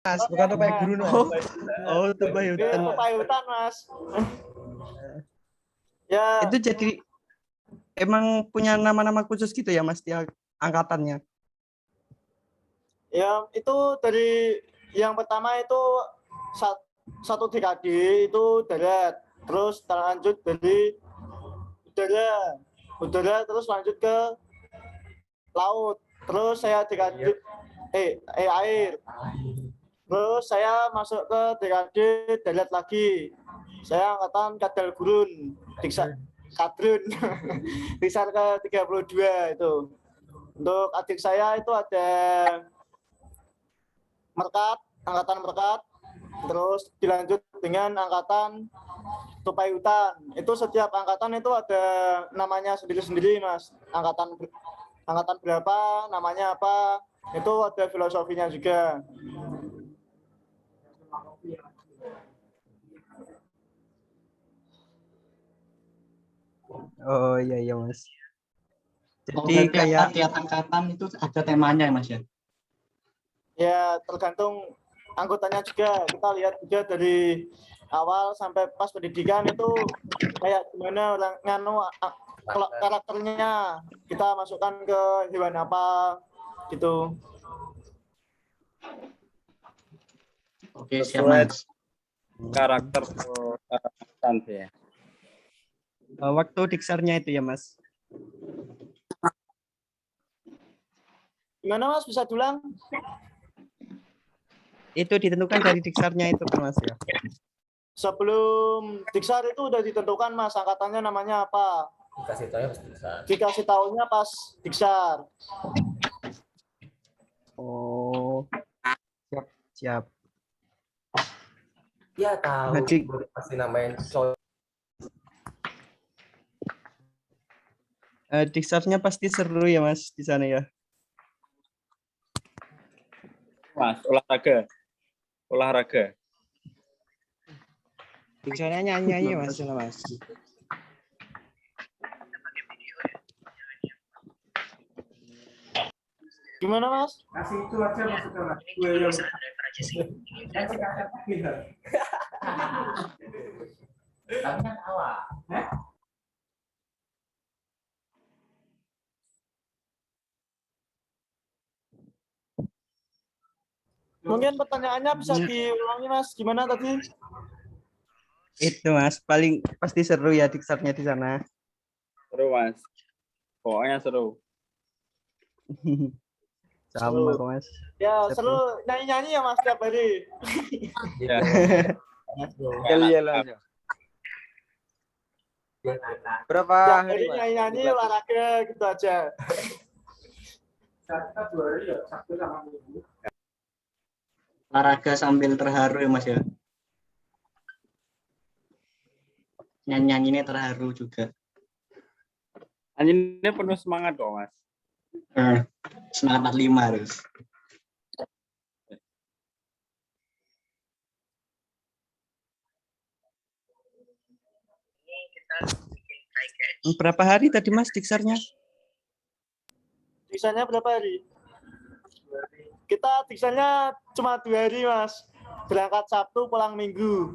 Mas, bukan tupai gurun, Mas. Oh, tupai hutan. Tupai hutan, Mas. Ya. Itu jadi emang punya nama-nama khusus gitu ya, Mas, tiap angkatannya? Ya, itu dari yang pertama itu satu dekade itu darat, terus lanjut dari udara terus lanjut ke laut, terus saya dekade air, terus saya masuk ke dekade darat lagi, saya angkatan kadal gurun kadrun Diksar ke 32 itu. Untuk adik saya itu ada angkatan Merkat, terus dilanjut dengan angkatan tupai hutan. Itu setiap angkatan itu ada namanya sendiri-sendiri, Mas. Angkatan berapa, namanya apa, itu ada filosofinya juga. Oh iya Mas. Jadi kayak tiap angkatan itu ada temanya ya, Mas ya? Ya tergantung anggotanya juga. Kita lihat juga dari awal sampai pas pendidikan itu kayak gimana orang karakternya, kita masukkan ke hewan apa gitu. Oke, siap Mas. Karakter ya. Waktu diksarnya itu ya, Mas. Gimana, Mas? Bisa dulang? Itu ditentukan dari diksarnya itu kan, Mas ya? Sebelum diksar itu udah ditentukan, Mas, angkatannya namanya apa. Dikasih tahunya pas diksar. Oh, siap. Iya tahu, pasti namain diksarnya pasti seru ya, Mas, di sana ya. Mas, olahraga. Diksarnya nyanyi Mas, Mas. Gimana, Mas? Kasih itu aja masukkan Mas. Gue yang Tapi kan awal. Mungkin pertanyaannya bisa diulangi, Mas. Gimana tadi? Itu, Mas, paling pasti seru ya diksarnya di sana. Seru, Mas. Pokoknya seru. Sama kok, Mas. Ya, seru nyanyi-nyanyi ya, Mas, tiap hari. Ya. Iya langsung. Berapa Tiap hari, hari Mas? nyanyi-nyanyi olahraga gitu aja. kita 2 hari ya, Sabtu sama Minggu. Olahraga sambil terharu ya, Mas ya. Nyanyi-nyanyinya terharu juga. Anjingnya penuh semangat kok, Mas. Semangat 45 harus. Berapa hari tadi, Mas, diksarnya? Diksarnya berapa hari? Kita diksarnya cuma 2 hari, Mas. Berangkat Sabtu, pulang Minggu.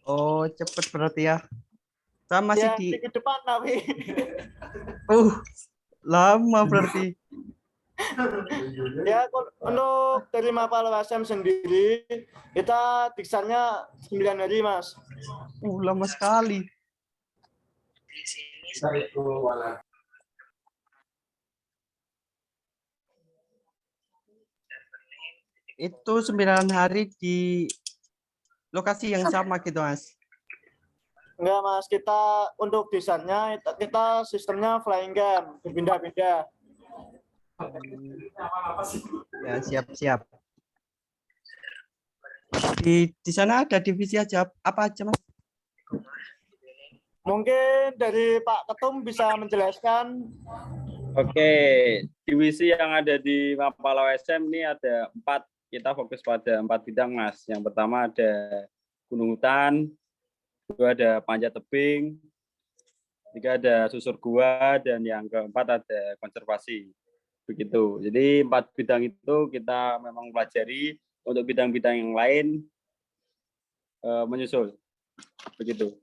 Oh, cepet berarti ya. Sama masih Ya, di minggu depan tapi. Lama berarti. Ya, untuk dari Mapala SM sendiri, kita diksarnya 9 hari, Mas. Lama sekali. Itu 9 hari di lokasi yang sama gitu, Mas. Enggak, Mas. Kita untuk desainnya kita sistemnya flying game, berpindah-pindah. Ya, siap. Di sana ada divisi aja apa aja, Mas? Mungkin dari Pak Ketum bisa menjelaskan. Oke, divisi yang ada di Mapala SM ini ada 4. Kita fokus pada 4 bidang, Mas. Yang pertama ada gunung hutan, kedua ada panjat tebing, ketiga ada susur gua, dan yang keempat ada konservasi. Begitu. Jadi 4 bidang itu kita memang pelajari, untuk bidang-bidang yang lain menyusul. Begitu.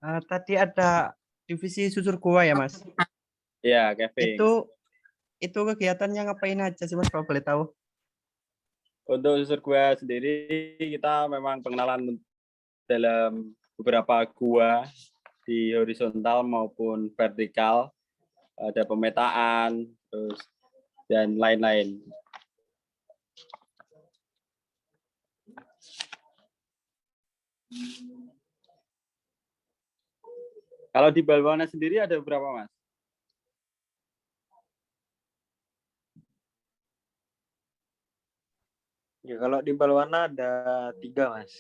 Tadi ada divisi susur gua ya, Mas. Ya, Kevin. Itu kegiatannya ngapain aja sih, Mas, kalau boleh tahu? Untuk susur gua sendiri, kita memang pengenalan dalam beberapa gua di horizontal maupun vertikal, ada pemetaan, terus dan lain-lain. Kalau di Balwana sendiri ada berapa, Mas? Ya, kalau di Balwana ada 3, Mas.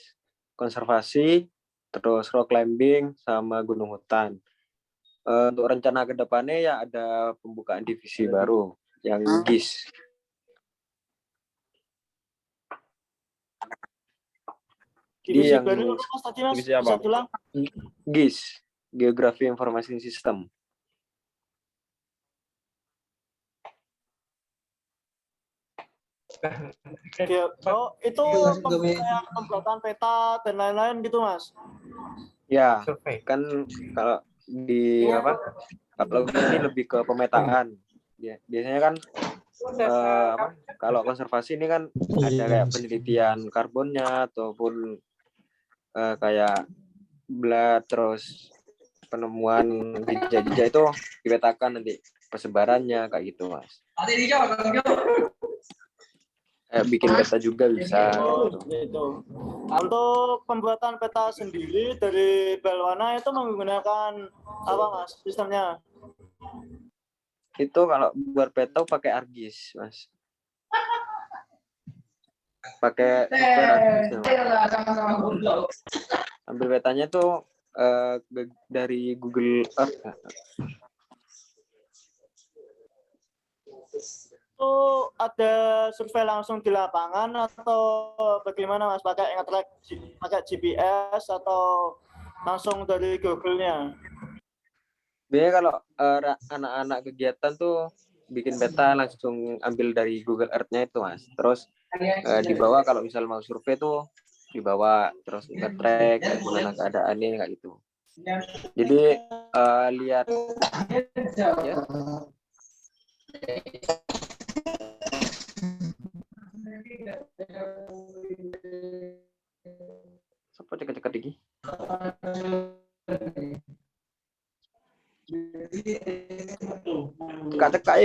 Konservasi, terus rock climbing, sama gunung hutan. Untuk rencana ke depannya ya ada pembukaan divisi baru, yang GIS. Divisi yang baru apa Mas tadi Mas? divisi apa? Bisa bilang? GIS, Geografi Informasi Sistem. Oh, itu pembuatan peta dan lain-lain gitu Mas? Ya, kan kalau di apa? Kalau ini lebih ke pemetaan. Ya, biasanya kan kalau konservasi ini kan ada kayak penelitian karbonnya ataupun kayak blood, terus penemuan jejak-jejak itu dipetakan nanti persebarannya kayak gitu, Mas. Bikin peta juga bisa. Gitu. Untuk pembuatan peta sendiri dari Balwana itu menggunakan apa Mas sistemnya? Itu kalau buat peta pakai ArcGIS, Mas. Pakai software ArcGIS. Ambil petanya tuh dari Google Earth. Itu ada survei langsung di lapangan atau bagaimana Mas? Pakai nge-track pakai GPS atau langsung dari Google-nya? Biasanya kalau anak-anak kegiatan tuh bikin peta langsung ambil dari Google Earth-nya itu, Mas. Terus dibawa kalau misal mau survei tuh dibawa terus nge-track gimana keadaannya kayak gitu. Jadi lihat ya. Siapa ceket-ceket iki? Cekak-cekak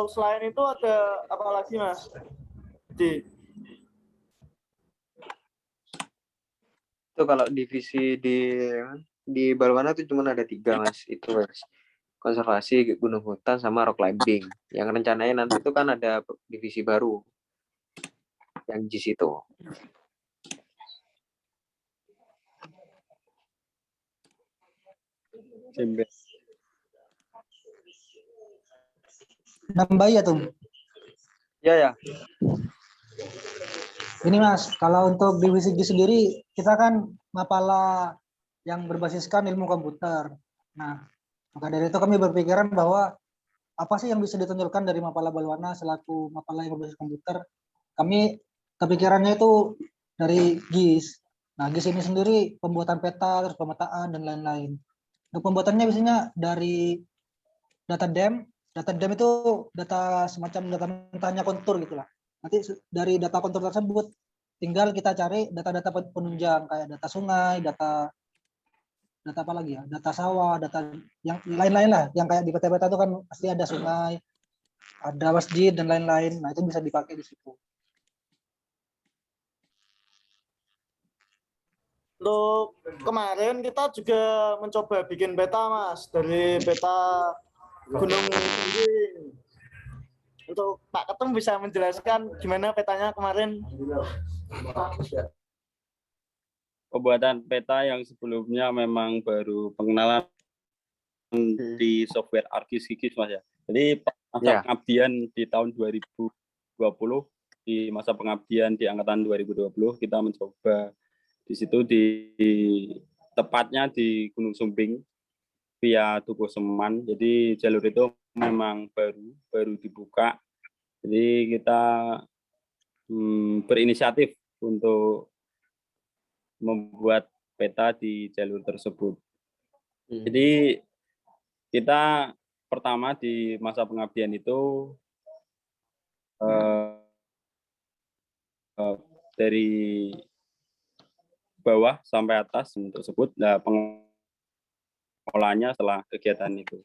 Selain itu ada apa lagi Mas? Itu kalau divisi di Balwana itu cuma ada 3, Mas. Itu, Mas. Konservasi, gunung hutan, sama rock climbing. Yang rencananya nanti itu kan ada divisi baru yang GIS itu. Nambah ya tuh. Ya. Ini Mas, kalau untuk divisi GIS sendiri kita kan mapala yang berbasiskan ilmu komputer. Nah, maka dari itu kami berpikiran bahwa apa sih yang bisa ditonjolkan dari mapala Balwana selaku mapala yang berbasis komputer. Kami kepikirannya itu dari GIS. Nah, GIS ini sendiri pembuatan peta, terus pemetaan dan lain-lain. Untuk pembuatannya biasanya dari data DEM. Data DEM itu data semacam data mentahnya kontur gitulah. Nanti dari data kontur tersebut tinggal kita cari data-data penunjang kayak data sungai, data apa lagi ya, data sawah, data yang lain-lain lah, yang kayak di peta-peta itu kan pasti ada sungai, ada masjid dan lain-lain. Nah, itu bisa dipakai di situ. Untuk kemarin kita juga mencoba bikin peta Mas, dari peta Gunung Tinggi. Untuk Pak Ketum bisa menjelaskan gimana petanya kemarin? pembuatan peta yang sebelumnya memang baru pengenalan di software ArcGIS Mas ya. Jadi masa Ya. pengabdian di tahun 2020, di masa pengabdian di angkatan 2020 kita mencoba di situ tepatnya di Gunung Sumbing via Tugu Seman. Jadi jalur itu memang baru dibuka. Jadi kita berinisiatif untuk membuat peta di jalur tersebut. Jadi kita pertama di masa pengabdian itu dari bawah sampai atas tersebut, nah pengolahannya setelah kegiatan itu.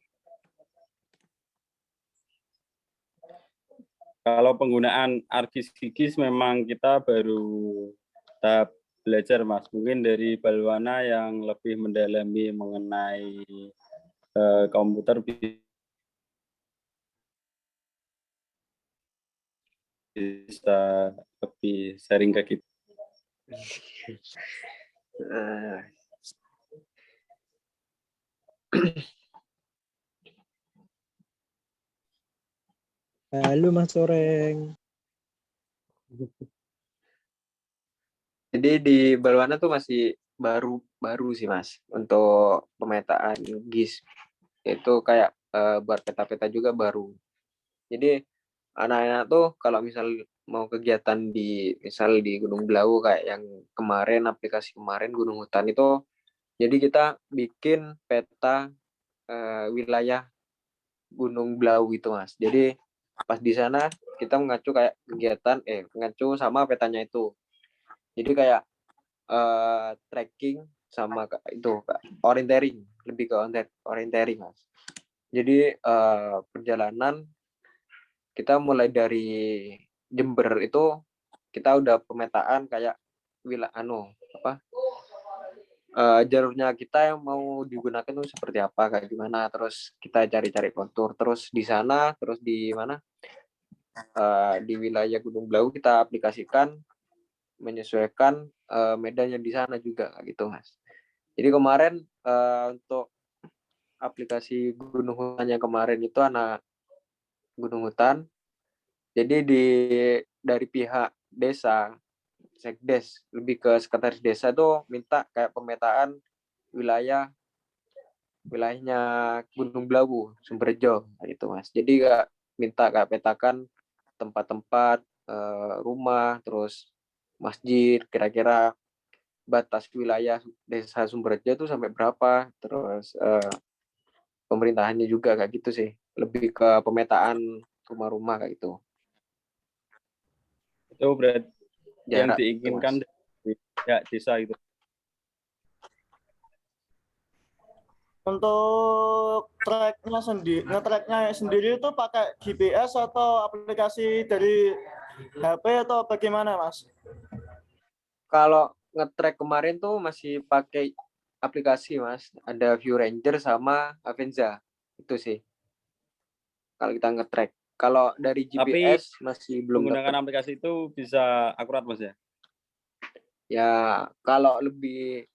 Kalau penggunaan ArcGIS memang kita baru tahap belajar Mas, mungkin dari Balwana yang lebih mendalami mengenai komputer bisa lebih sharing ke kita. Halo Mas Soreng. Jadi di Balwana tuh masih baru sih Mas untuk pemetaan GIS. Itu kayak buat peta-peta juga baru. Jadi anak-anak tuh kalau misal mau kegiatan misal di Gunung Blau kayak yang kemarin, aplikasi kemarin Gunung Hutan itu, jadi kita bikin peta wilayah Gunung Blau itu Mas. Jadi pas di sana kita mengacu kayak mengacu sama petanya itu. Jadi kayak tracking sama itu orientering, lebih ke orientering Mas. Jadi perjalanan kita mulai dari Jember itu kita udah pemetaan kayak jalurnya kita yang mau digunakan itu seperti apa, kayak gimana, terus kita cari-cari kontur, terus di sana, terus di mana di wilayah Gunung Blau kita aplikasikan menyesuaikan medan yang di sana juga gitu Mas. Jadi kemarin untuk aplikasi Gunung Hutan yang kemarin itu anak Gunung Hutan. Jadi dari pihak desa, Sekdes, lebih ke sekretaris desa tuh minta kayak pemetaan wilayahnya Gunung Blau, Sumberjo gitu Mas. Jadi minta kayak petakan tempat-tempat rumah, terus masjid, kira-kira batas wilayah desa Sumberjo tuh sampai berapa, terus pemerintahannya juga kayak gitu sih, lebih ke pemetaan rumah-rumah kayak gitu. Itu berarti yang Jarak diinginkan dari pihak desa itu. Untuk nge-tracknya sendiri itu pakai GPS atau aplikasi dari HP atau bagaimana Mas? Kalau nge-track kemarin tuh masih pakai aplikasi Mas, ada View Ranger sama Avenza, itu sih kalau kita nge-track. Kalau dari GPS masih belum menggunakan dapat. aplikasi itu bisa akurat Mas ya? Ya kalau lebih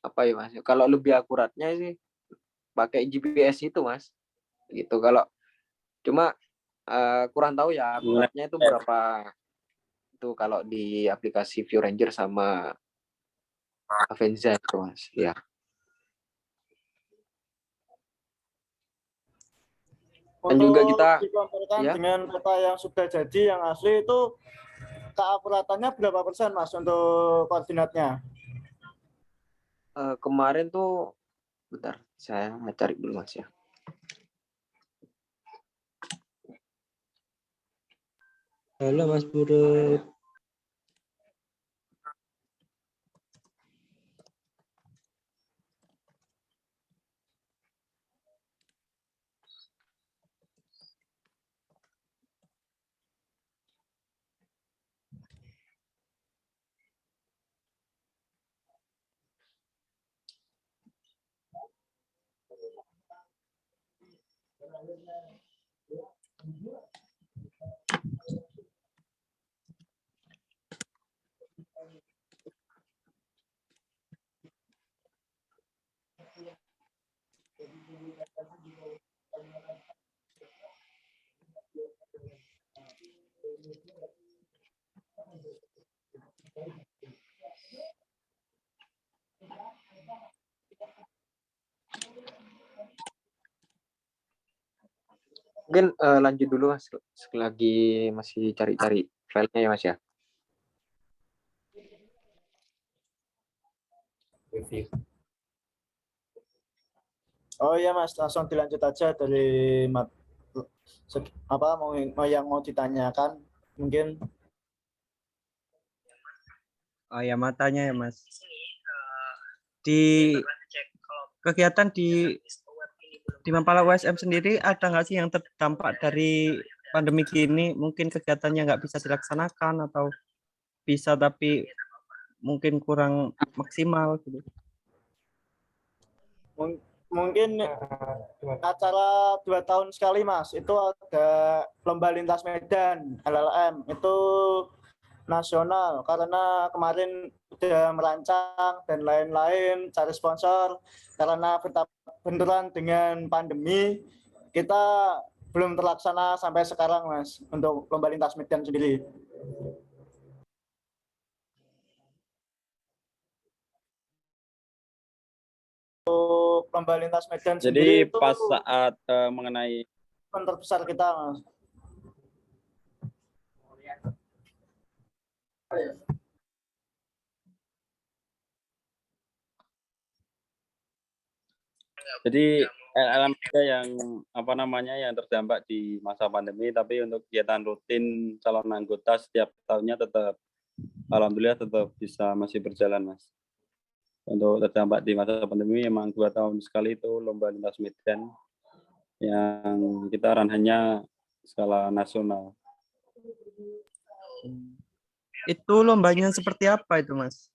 apa ya Mas, kalau lebih akuratnya sih pakai GPS itu Mas, gitu. Kalau cuma kurang tahu ya akuratnya itu berapa itu kalau di aplikasi View Ranger sama Avenza itu Mas, ya. Dan juga kita ya, dengan peta yang sudah jadi yang asli itu keakuratannya berapa persen Mas untuk koordinatnya? Kemarin tuh bentar saya cari dulu Mas ya. Halo Mas Burut. Mungkin lanjut dulu Mas, lagi masih cari-cari filenya ya Mas ya. Oh iya Mas, langsung dilanjut aja dari apa yang mau ditanyakan mungkin. Oh ya, matanya ya Mas. Di kegiatan di Mapala USM sendiri ada nggak sih yang terdampak dari pandemi ini? Mungkin kegiatannya nggak bisa dilaksanakan atau bisa tapi mungkin kurang maksimal gitu. Mungkin acara 2 tahun sekali Mas, itu ada lomba lintas medan LLM itu nasional, karena kemarin udah merancang dan lain-lain, cari sponsor, karena benturan dengan pandemi kita belum terlaksana sampai sekarang Mas untuk lomba lintas medan sendiri. Untuk lomba lintas medan sendiri Jadi itu pas saat mengenai event terbesar kita Mas. Jadi LLM juga yang apa namanya yang terdampak di masa pandemi, tapi untuk kegiatan rutin calon anggota setiap tahunnya tetap alhamdulillah tetap bisa masih berjalan Mas. Untuk terdampak di masa pandemi memang 2 tahun sekali itu lomba lintas medan yang kita ranahnya skala nasional. Itu lombanya seperti apa itu Mas?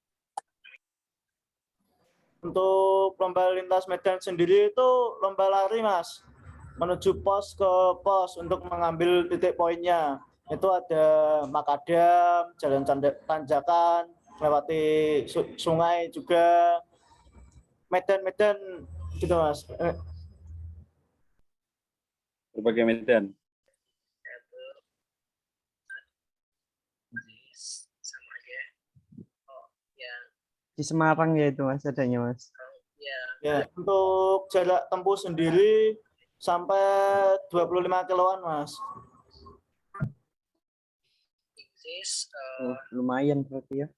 Untuk lomba lintas medan sendiri itu lomba lari Mas, menuju pos ke pos untuk mengambil titik poinnya. Itu ada makadam, jalan tanjakan, melewati sungai juga, medan-medan gitu Mas. Berbagai medan. Di Semarang ya itu Mas adanya Mas. Ya, untuk jarak tempuh sendiri sampai 25 kiloan Mas. Oh, lumayan berarti ya.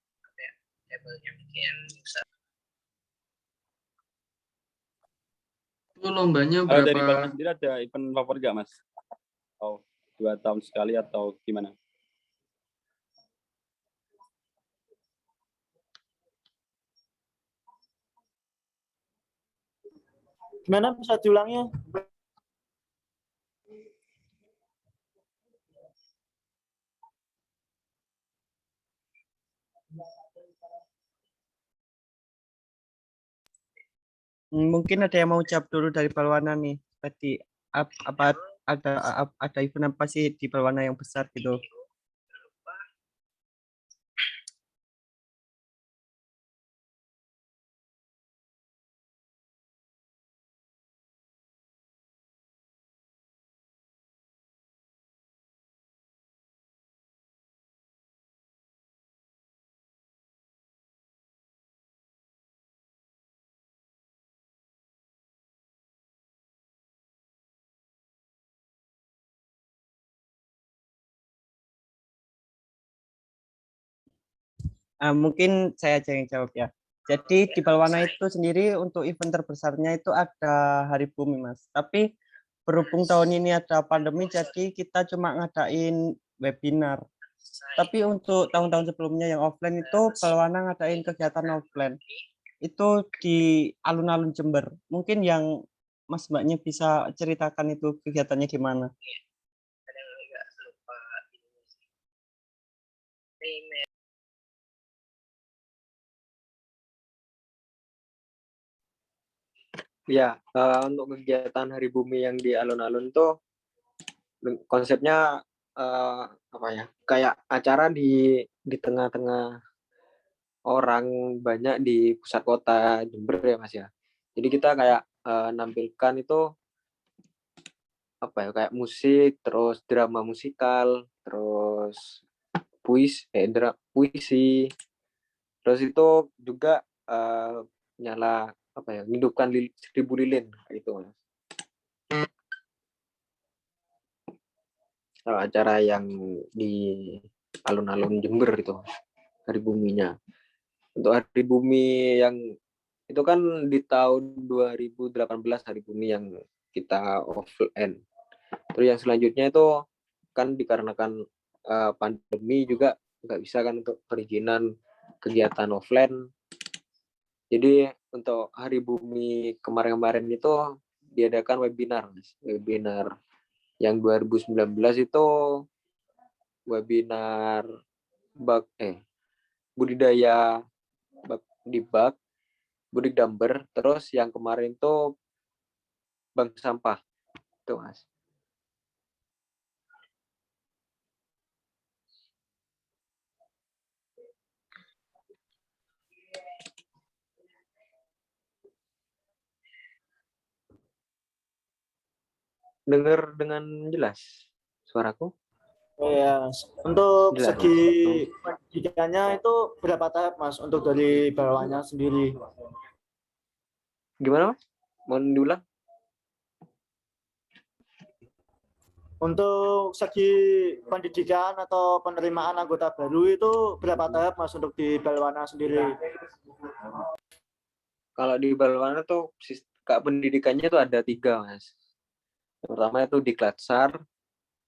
Itu lombanya Kalau dari berapa? Bapak sendiri ada event favorit nggak Mas? Oh, 2 tahun sekali atau gimana? Gimana bisa diulangnya? Mungkin ada yang mau jawab dulu dari Balwana nih. Tadi apa ada event apa sih di Balwana yang besar gitu? Mungkin saya aja yang jawab ya. Jadi di Balwana itu sendiri untuk event terbesarnya itu ada Hari Bumi Mas. Tapi berhubung tahun ini ada pandemi jadi kita cuma ngadain webinar. Tapi untuk tahun-tahun sebelumnya yang offline itu Balwana ngadain kegiatan offline. Itu di alun-alun Jember. Mungkin yang Mas Mbaknya bisa ceritakan itu kegiatannya gimana? Ya, untuk kegiatan Hari Bumi yang di alun-alun tuh konsepnya apa ya? Kayak acara di tengah-tengah orang banyak di pusat kota Jember ya Mas ya. Jadi kita kayak nampilkan itu apa ya, kayak musik, terus drama musikal, terus puisi, terus itu juga nyala apa ya, hidupkan 1000 lilin kayak gitu Mas. Kalau acara yang di alun-alun Jember itu Hari Buminya. Untuk Hari Bumi yang itu kan di tahun 2018 Hari Bumi yang kita offline. Terus yang selanjutnya itu kan dikarenakan pandemi juga nggak bisa kan untuk perizinan kegiatan offline. Jadi untuk Hari Bumi kemarin-kemarin itu diadakan webinar, Mas. Webinar yang 2019 itu webinar budidaya di bak, budik damber, terus yang kemarin itu bank sampah. Itu Mas. Dengar dengan jelas suaraku? Oh ya, untuk Jelas, segi Mas. pendidikannya itu berapa tahap Mas untuk dari bawahnya sendiri? Gimana Mas? Mohon diulang. Untuk segi pendidikan atau penerimaan anggota baru itu berapa tahap Mas untuk di Balwana sendiri? Kalau di Balwana tuh pendidikannya tuh ada 3 Mas. Yang pertama itu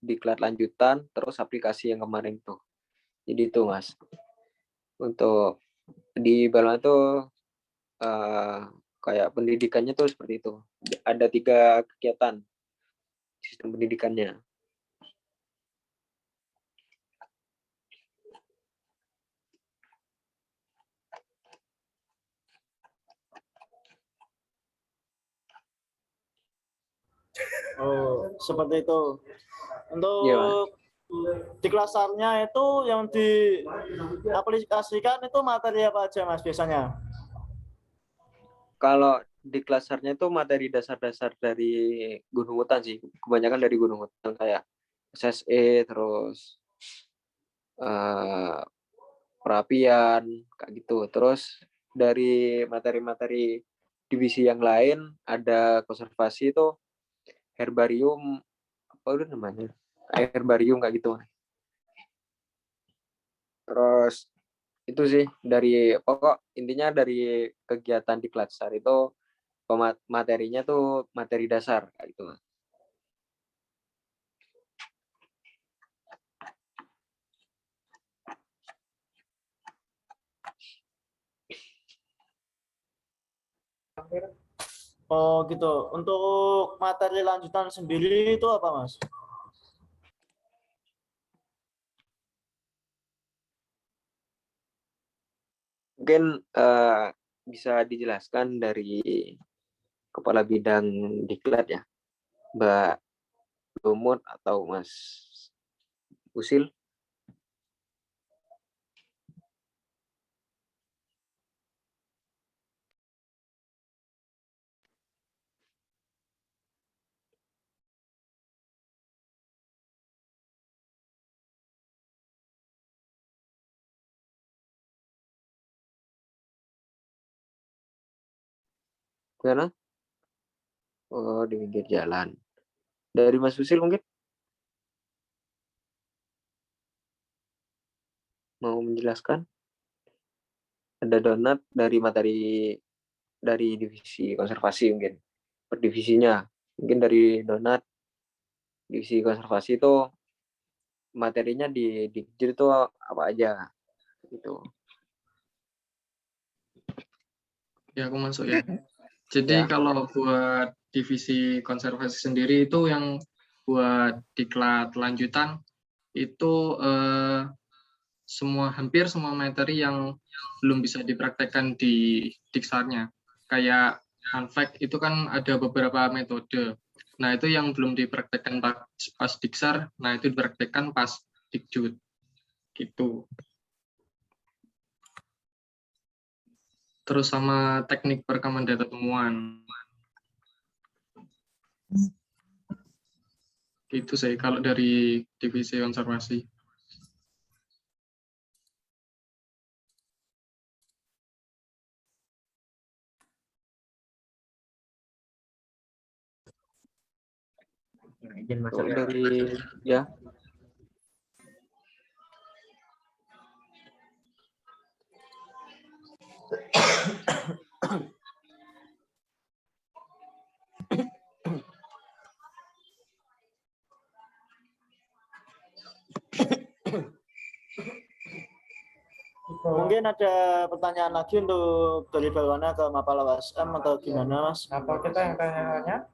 diklat lanjutan, terus aplikasi yang kemarin tuh. Jadi itu Mas. Untuk di Balwana tuh kayak pendidikannya tuh seperti itu. Ada 3 kegiatan sistem pendidikannya. Oh, seperti itu. Untuk Iya, Mas. di kelasarnya itu yang diaplikasikan itu materi apa aja Mas biasanya? Kalau di klasarnya itu materi dasar-dasar dari Gunung Hutan sih. Kebanyakan dari Gunung Hutan kayak SSE, terus perapian, kayak gitu. Terus dari materi-materi divisi yang lain ada konservasi itu herbarium, apa itu namanya? Herbarium kayak gitu. Terus itu sih dari pokok intinya dari kegiatan di Klatsar itu materinya tuh materi dasar kayak gitu. Oh gitu. Untuk materi lanjutan sendiri itu apa Mas? Mungkin bisa dijelaskan dari Kepala Bidang Diklat ya, Mbak Lumut atau Mas Usil. Karena di pinggir jalan. Dari Mas Usil mungkin mau menjelaskan. Ada donat dari materi dari divisi konservasi mungkin per divisinya. Mungkin dari donat divisi konservasi itu materinya di Dikjir itu apa aja gitu. Ya, aku masuk ya. Jadi Ya. kalau buat divisi konservasi sendiri itu yang buat diklat lanjutan itu hampir semua materi yang belum bisa dipraktekkan di diksarnya. Kayak fun fact itu kan ada beberapa metode. Nah, itu yang belum dipraktekkan pas diksar, nah itu dipraktekkan pas dikjut. Gitu. Terus sama teknik perekaman data temuan. Itu saya kalau dari divisi konservasi. Izin masuk Kalau ya. dari ya Mungkin ada pertanyaan lagi untuk dari Balwana ke Mapala WSM atau gimana, Mas? Apa kita yang tanya-tanya?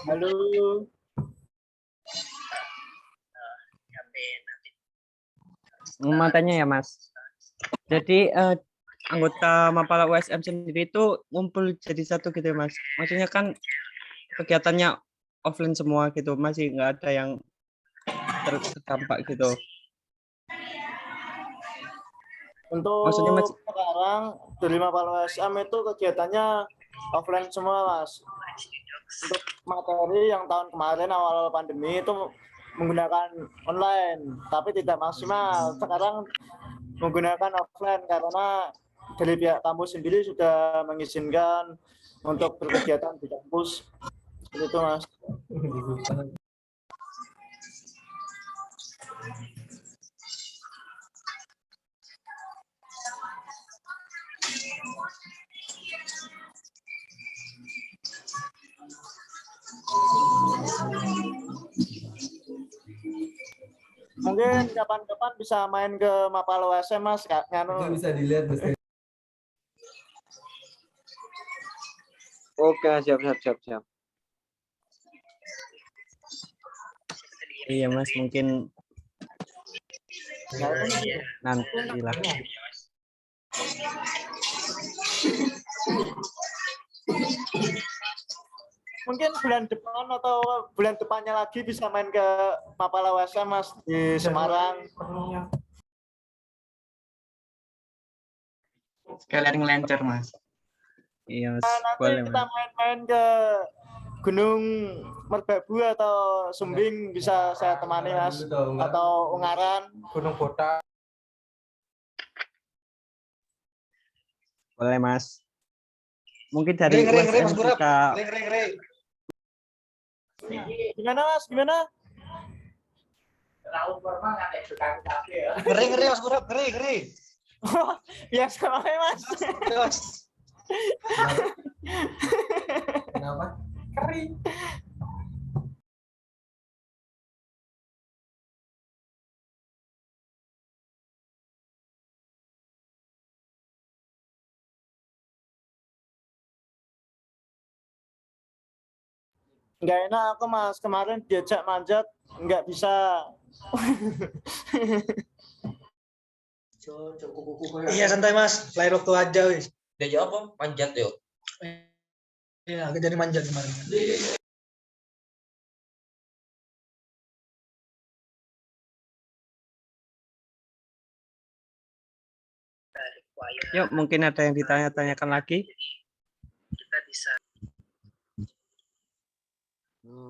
Halo. Mau tanya ya Mas. Jadi anggota Mapala USM sendiri itu ngumpul jadi satu gitu ya Mas. Maksudnya kan kegiatannya offline semua gitu, masih nggak ada yang terdampak gitu. Untuk Maksudnya Mas, sekarang dari Mapala WSM itu kegiatannya offline semua, Mas. Untuk materi yang tahun kemarin awal pandemi itu menggunakan online, tapi tidak maksimal. Sekarang menggunakan offline karena dari pihak kampus sendiri sudah mengizinkan untuk berkegiatan di kampus. Itu, Mas. Mungkin kapan-kapan bisa main ke Mapala USM, Mas. Nganu. Bisa dilihat Mas. oke, siap. iya Mas, mungkin Nah, itu nanti lah. mungkin bulan depan atau bulan depannya lagi bisa main ke Mapala USM, Mas, di Semarang. Sekalian ngelancar, Mas. Iya Mas, Nanti boleh kita Mas. main-main ke Gunung Merbabu atau Sumbing bisa saya temani, Mas, atau Ungaran. Gunung Kota. Boleh Mas. Mungkin dari USM kita Gimana, Mas? Gimana? Ngeri Mas Burap, ngeri. Biasa aja, Mas. Kenapa? Kering. Nggak enak aku, Mas. Kemarin diajak manjat, nggak bisa. Iya santai Mas, lahir waktu aja wis. Dia apa? Panjat yuk. Iya, aku jadi manjat kemarin. Yuk, mungkin ada yang ditanya-tanyakan lagi.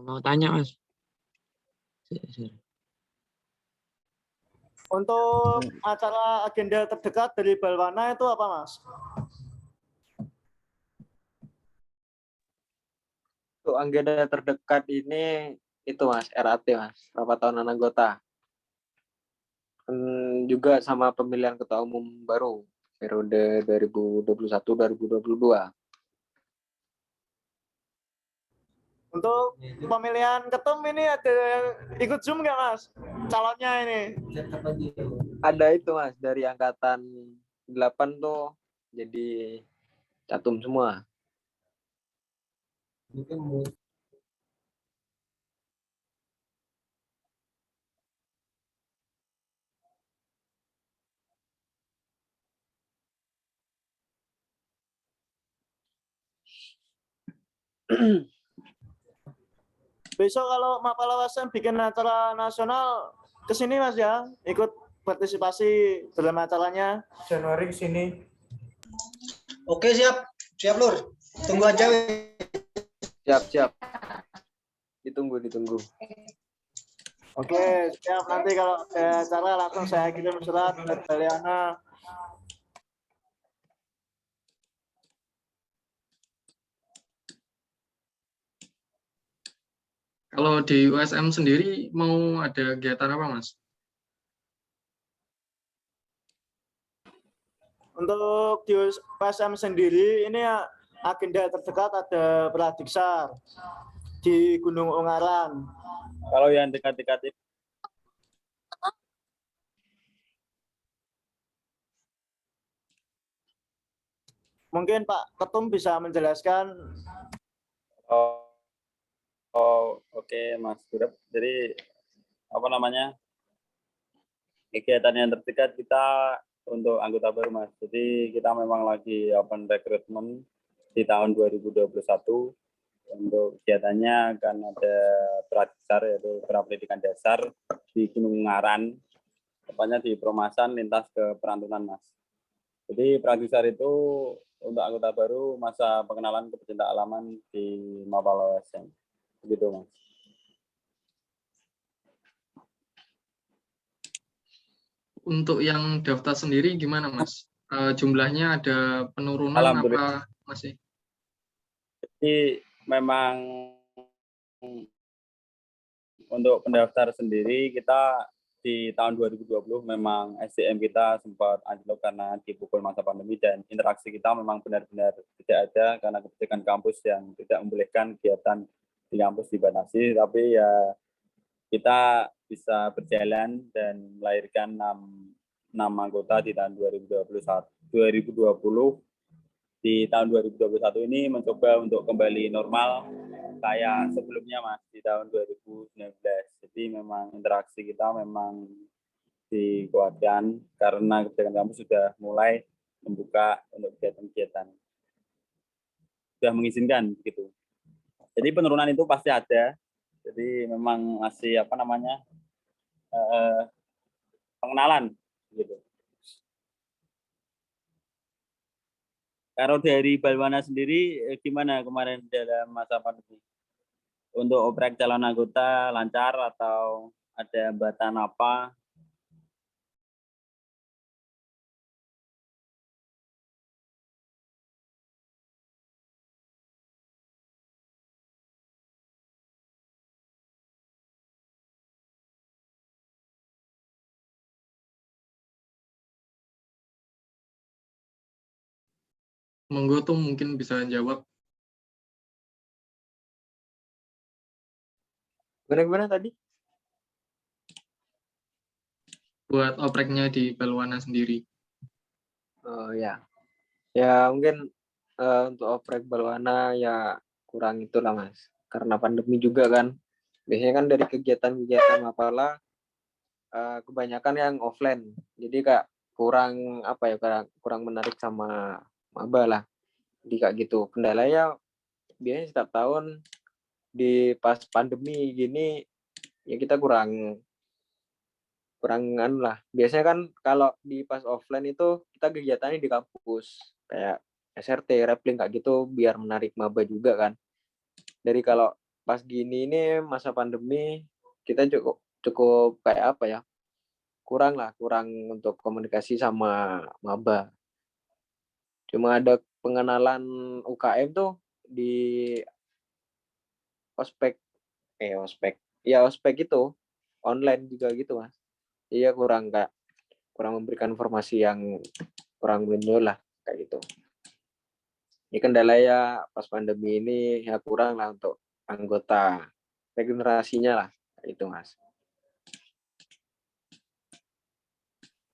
Mau tanya Mas. Untuk acara agenda terdekat dari Balwana itu apa, Mas? untuk agenda terdekat ini itu Mas, RAT Mas, rapat tahunan anggota. Juga sama pemilihan ketua umum baru periode 2021-2022. Untuk pemilihan ketum ini ada yang ikut Zoom nggak Mas? Calonnya ini. Ada itu Mas, dari angkatan 8 tuh jadi catum semua. Besok kalau Mapala WSM bikin acara nasional kesini Mas ya, ikut partisipasi dalam acaranya. Januari kesini. Oke, siap. Siap, Lur. Tunggu aja. Siap. Ditunggu. Oke, siap. Nanti kalau ada acara langsung saya kirim surat ke Baliana. Kalau di USM sendiri mau ada kegiatan apa, Mas? Untuk di USM sendiri ini agenda terdekat ada Pradiksar di Gunung Ungaran. Kalau yang dekat-dekat itu Mungkin Pak Ketum bisa menjelaskan. oke Mas Durep. Jadi apa namanya? Kegiatan yang terdekat kita untuk anggota baru Mas. Jadi kita memang lagi open recruitment di tahun 2021. Untuk kegiatannya akan ada Pradiksar yaitu Prapendidikan Dasar di Gunung Ungaran, tepatnya di Perumasan lintas ke Perantunan Mas. Jadi Pradiksar itu untuk anggota baru masa pengenalan ke pecinta alaman di Mapala WSM. Begitu Mas. Untuk yang daftar sendiri gimana, Mas? Jumlahnya ada penurunan Alhamdulillah. apa masih? Jadi memang untuk pendaftar sendiri kita di tahun 2020 memang SDM kita sempat anjlok karena dipukul masa pandemi dan interaksi kita memang benar-benar tidak ada karena kebijakan kampus yang tidak membolehkan kegiatan di kampus dibatasi, tapi ya kita bisa berjalan dan melahirkan 6 anggota di tahun 2020. Di tahun 2021 ini mencoba untuk kembali normal kayak sebelumnya Mas di tahun 2019. Jadi memang interaksi kita memang dikuatkan karena kebijakan kampus sudah mulai membuka untuk kegiatan-kegiatan. Sudah mengizinkan gitu. Jadi penurunan itu pasti ada. Jadi memang masih apa namanya? Pengenalan gitu. Kalau dari Balwana sendiri gimana kemarin dalam masa pandemi? Untuk oprek calon anggota lancar atau ada hambatan apa? Monggo tuh mungkin bisa jawab. Gimana tadi? Buat opreknya di Balwana sendiri. Oh ya. Ya mungkin untuk oprek Balwana ya kurang itulah Mas. Karena pandemi juga kan. Biasanya kan dari kegiatan-kegiatan Mapala kebanyakan yang offline. Jadi Kak kurang apa ya, kurang menarik sama maba lah. Jadi Kak gitu. Kendalanya biasanya setiap tahun di pas pandemi gini ya kita kurang lah. Biasanya kan kalau di pas offline itu kita kegiatannya di kampus kayak SRT, Rappling kayak gitu biar menarik maba juga kan. Dari kalau pas gini ini masa pandemi kita cukup kayak apa ya? Kurang untuk komunikasi sama maba. Cuma ada pengenalan UKM tuh di ospek ospek itu online juga gitu mas. Iya kurang memberikan informasi yang kurang menonjol lah kayak gitu. Ini kendala ya pas pandemi ini ya kurang lah untuk anggota regenerasinya lah kayak gitu mas.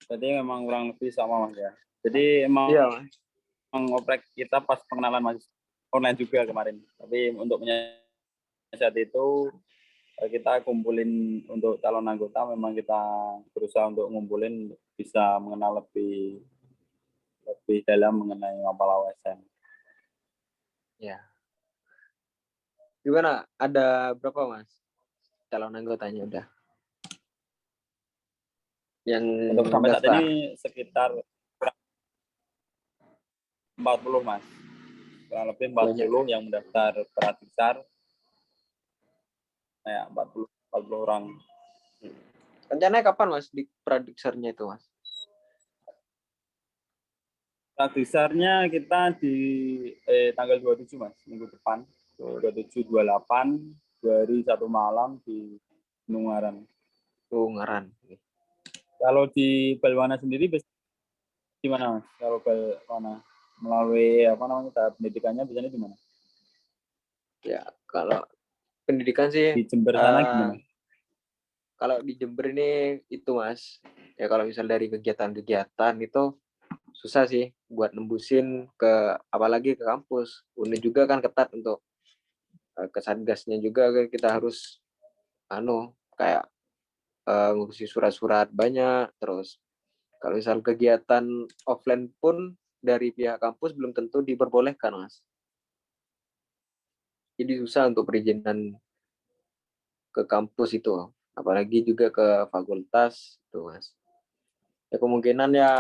Jadi memang kurang lebih sama mas ya. Jadi emang Iya mas. ngoprek kita pas pengenalan mas online juga kemarin. Tapi untuk menyiasat itu kita kumpulin untuk calon anggota, memang kita berusaha untuk ngumpulin bisa mengenal lebih dalam mengenai Mapala OSM. Ya. Gimana? Ada berapa mas calon anggotanya udah? Yang Untuk sampai saat daftar? ini sekitar 40 mas. Kurang lebih 40 Banyak. yang mendaftar Pradiksar. Ya, 40 orang. Rencananya kapan mas di pradiksarnya itu mas? Pradiksarnya kita di tanggal 27 mas, minggu depan. 27, 28, 2 hari 1 malam di Gunung Ngaran. Ngaran. Kalau di Balwana sendiri gimana mas? Kalau Balwana melalui tahap pendidikannya biasanya di mana? Ya kalau pendidikan sih Di Jember sana gimana? kalau di Jember ini itu mas, ya kalau misal dari kegiatan-kegiatan itu susah sih buat nembusin ke apalagi ke kampus. Ini juga kan ketat untuk ke satgasnya juga kita harus kayak ngurusi surat-surat banyak. Terus kalau misal kegiatan offline pun dari pihak kampus belum tentu diperbolehkan mas. Jadi susah untuk perizinan ke kampus itu, apalagi juga ke fakultas tuh mas. Ya kemungkinan ya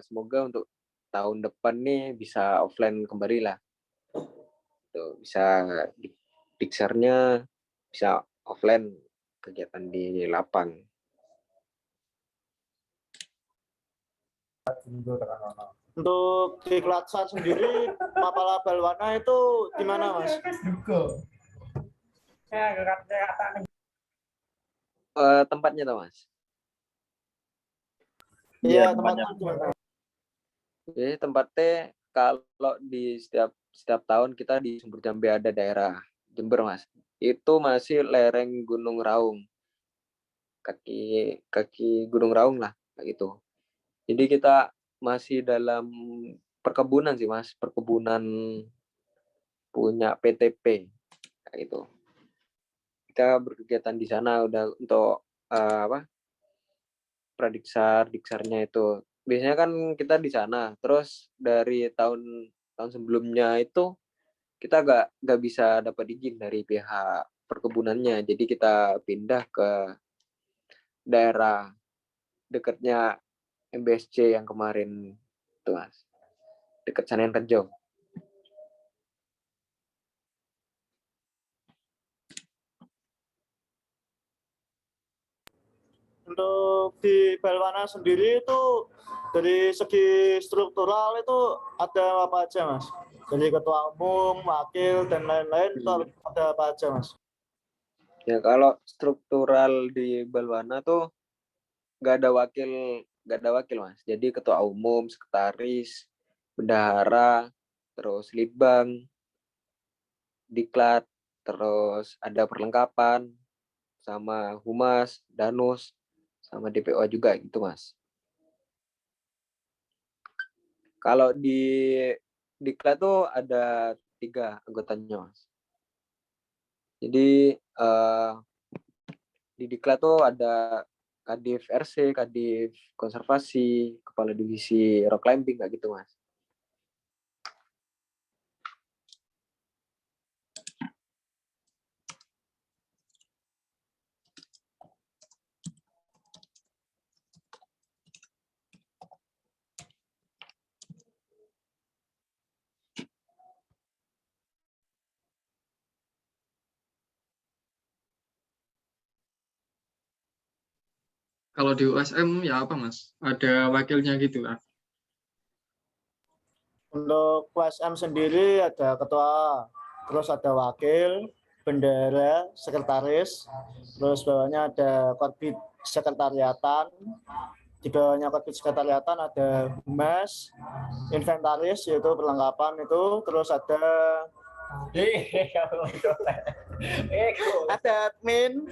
semoga untuk tahun depan nih bisa offline kembali lah. Tuh, bisa diksarnya bisa offline kegiatan di lapang. Untuk di Klatsan sendiri, Mapala Balwana itu di mana, Mas? Tempatnya tuh mas. Iya, tempatnya. tempatnya di mana? Jadi tempatnya kalau di setiap tahun kita di Sumber Jambe ada daerah Jember mas. Itu masih lereng Gunung Raung. Kaki Gunung Raung lah kayak gitu. Jadi kita masih dalam perkebunan sih mas, perkebunan punya PTP kayak gitu. Kita berkegiatan di sana udah untuk diksarnya itu. Biasanya kan kita di sana, terus dari tahun sebelumnya itu kita nggak bisa dapat izin dari pihak perkebunannya, jadi kita pindah ke daerah dekatnya MBSC yang kemarin itu mas, dekat Sanen Rejo. Untuk di Balwana sendiri itu dari segi struktural itu ada apa aja, Mas? Jadi ketua umum, wakil, dan lain-lain itu ada apa aja, Mas? Ya kalau struktural di Balwana tuh nggak ada wakil mas. Jadi ketua umum, sekretaris, bendahara, terus litbang, diklat, terus ada perlengkapan, sama humas, danus, sama DPO juga gitu mas. Kalau di diklat tuh ada 3 anggotanya mas. Jadi di diklat tuh ada Kadif RC, Kadif Konservasi, Kepala Divisi Rock Climbing kayak gitu mas. Kalau di USM ya apa Mas? Ada wakilnya gitu kan? Untuk USM sendiri ada ketua, terus ada wakil, bendahara, sekretaris, terus bawahnya ada korbit sekretariatan, di bawahnya korbit sekretariatan ada humas, inventaris yaitu perlengkapan itu, terus ada admin,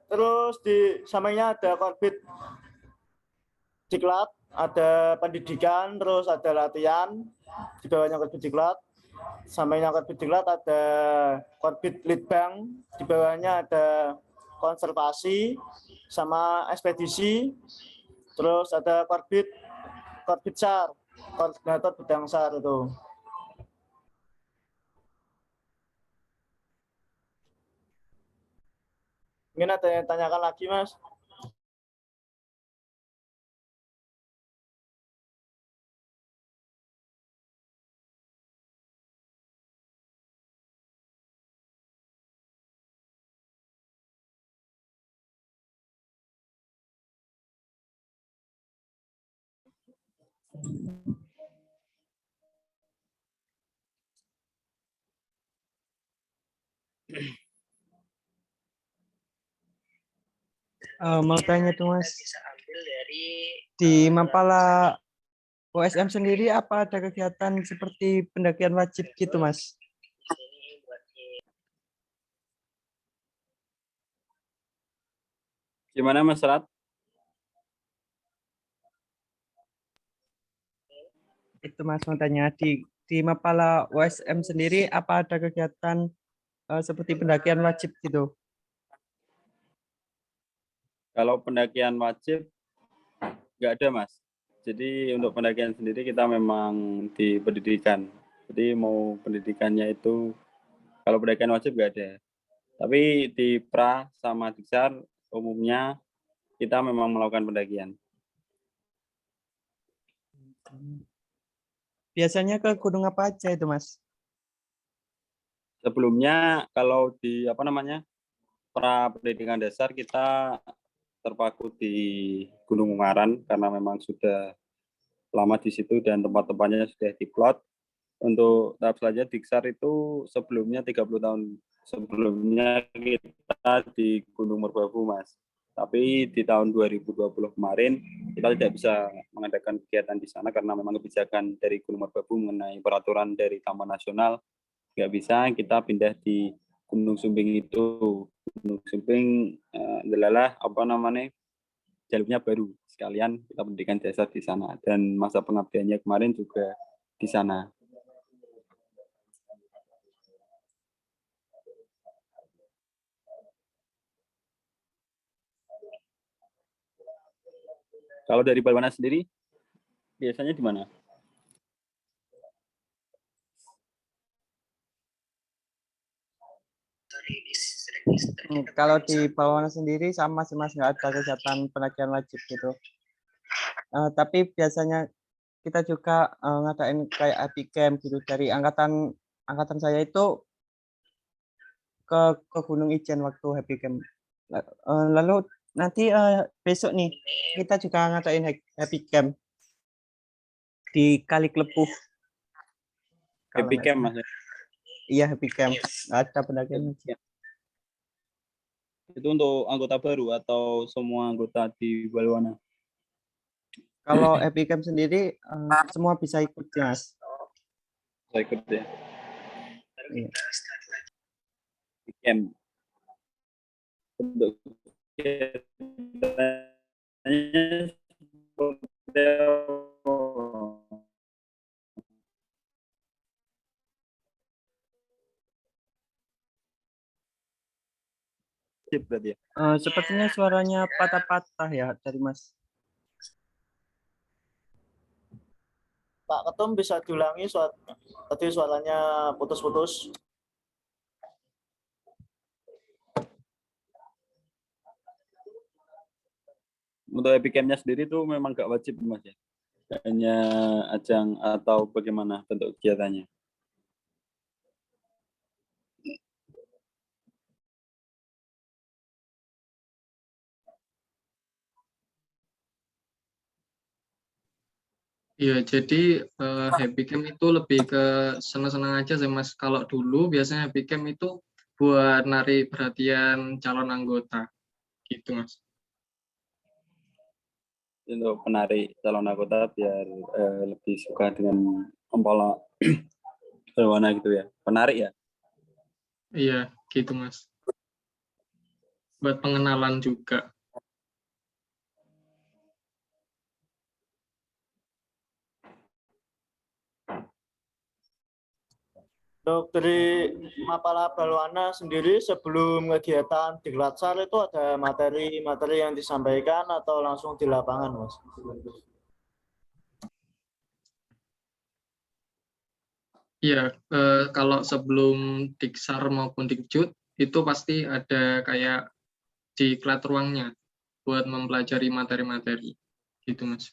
terus di sampingnya ada korbit diklat, ada pendidikan, terus ada latihan, di bawahnya korbit diklat, sampingnya korbit diklat ada korbit litbang, di bawahnya ada konservasi sama ekspedisi, terus ada korbit SAR, koordinator bidang SAR itu. Mungkin ada yang tanyakan lagi, Mas? Mau tanya tuh Mas, di Mapala OSM sendiri apa ada kegiatan seperti pendakian wajib gitu Mas? Gimana Mas Rat? Itu Mas mau tanya, di Mapala OSM sendiri apa ada kegiatan seperti pendakian wajib gitu? Kalau pendakian wajib nggak ada Mas. Jadi untuk pendakian sendiri kita memang di pendidikan. Jadi mau pendidikannya itu kalau pendakian wajib nggak ada. Tapi di pra sama Diksar umumnya kita memang melakukan pendakian. Biasanya ke gunung apa aja itu Mas? Sebelumnya kalau di pra pendidikan dasar kita terpaku di Gunung Ungaran karena memang sudah lama di situ dan tempat-tempatnya sudah diplot. Untuk tahap selanjutnya Diksar itu sebelumnya 30 tahun sebelumnya kita di Gunung Merbabu Mas. Tapi di tahun 2020 kemarin kita tidak bisa mengadakan kegiatan di sana karena memang kebijakan dari Gunung Merbabu mengenai peraturan dari Taman Nasional nggak bisa, kita pindah di Gunung Sumbing itu. Gunung Sumbing adalah jalurnya baru, sekalian kita pendidikan dasar di sana dan masa pengabdiannya kemarin juga di sana. Kalau dari Balwana sendiri biasanya di mana? Kalau di Balwana sendiri sama sih Mas, nggak ada kegiatan pendakian wajib gitu. Tapi biasanya kita juga ngadain kayak happy camp gitu dari angkatan saya itu ke Gunung Ijen waktu happy camp. Lalu nanti besok nih kita juga ngadain happy camp di Kali Klepuh. Happy camp Mas. Iya happy camp. Ada pendakian. Itu untuk anggota baru atau semua anggota di Balwana? Kalau happy camp sendiri semua bisa ikut Mas. Bisa ikut ya. Iya. Happy camp. Untuk berarti ya. Sepertinya suaranya patah-patah ya dari Mas. Pak Ketum bisa diulangi tadi suaranya putus-putus. Untuk happy camp-nya sendiri itu memang nggak wajib Mas ya. Hanya ajang atau bagaimana bentuk kegiatannya? Iya, jadi happy camp itu lebih ke senang-senang aja sih Mas. Kalau dulu biasanya happy camp itu buat narik perhatian calon anggota gitu Mas. Untuk menarik calon anggota biar lebih suka dengan mempola berwarna gitu ya. Penarik ya. Iya, gitu Mas. Buat pengenalan juga. Untuk dari Mapala Balwana sendiri sebelum kegiatan di Glatsar itu ada materi-materi yang disampaikan atau langsung di lapangan, Mas? Iya, kalau sebelum Diksar maupun Dikjud itu pasti ada kayak diklat ruangnya buat mempelajari materi-materi gitu Mas.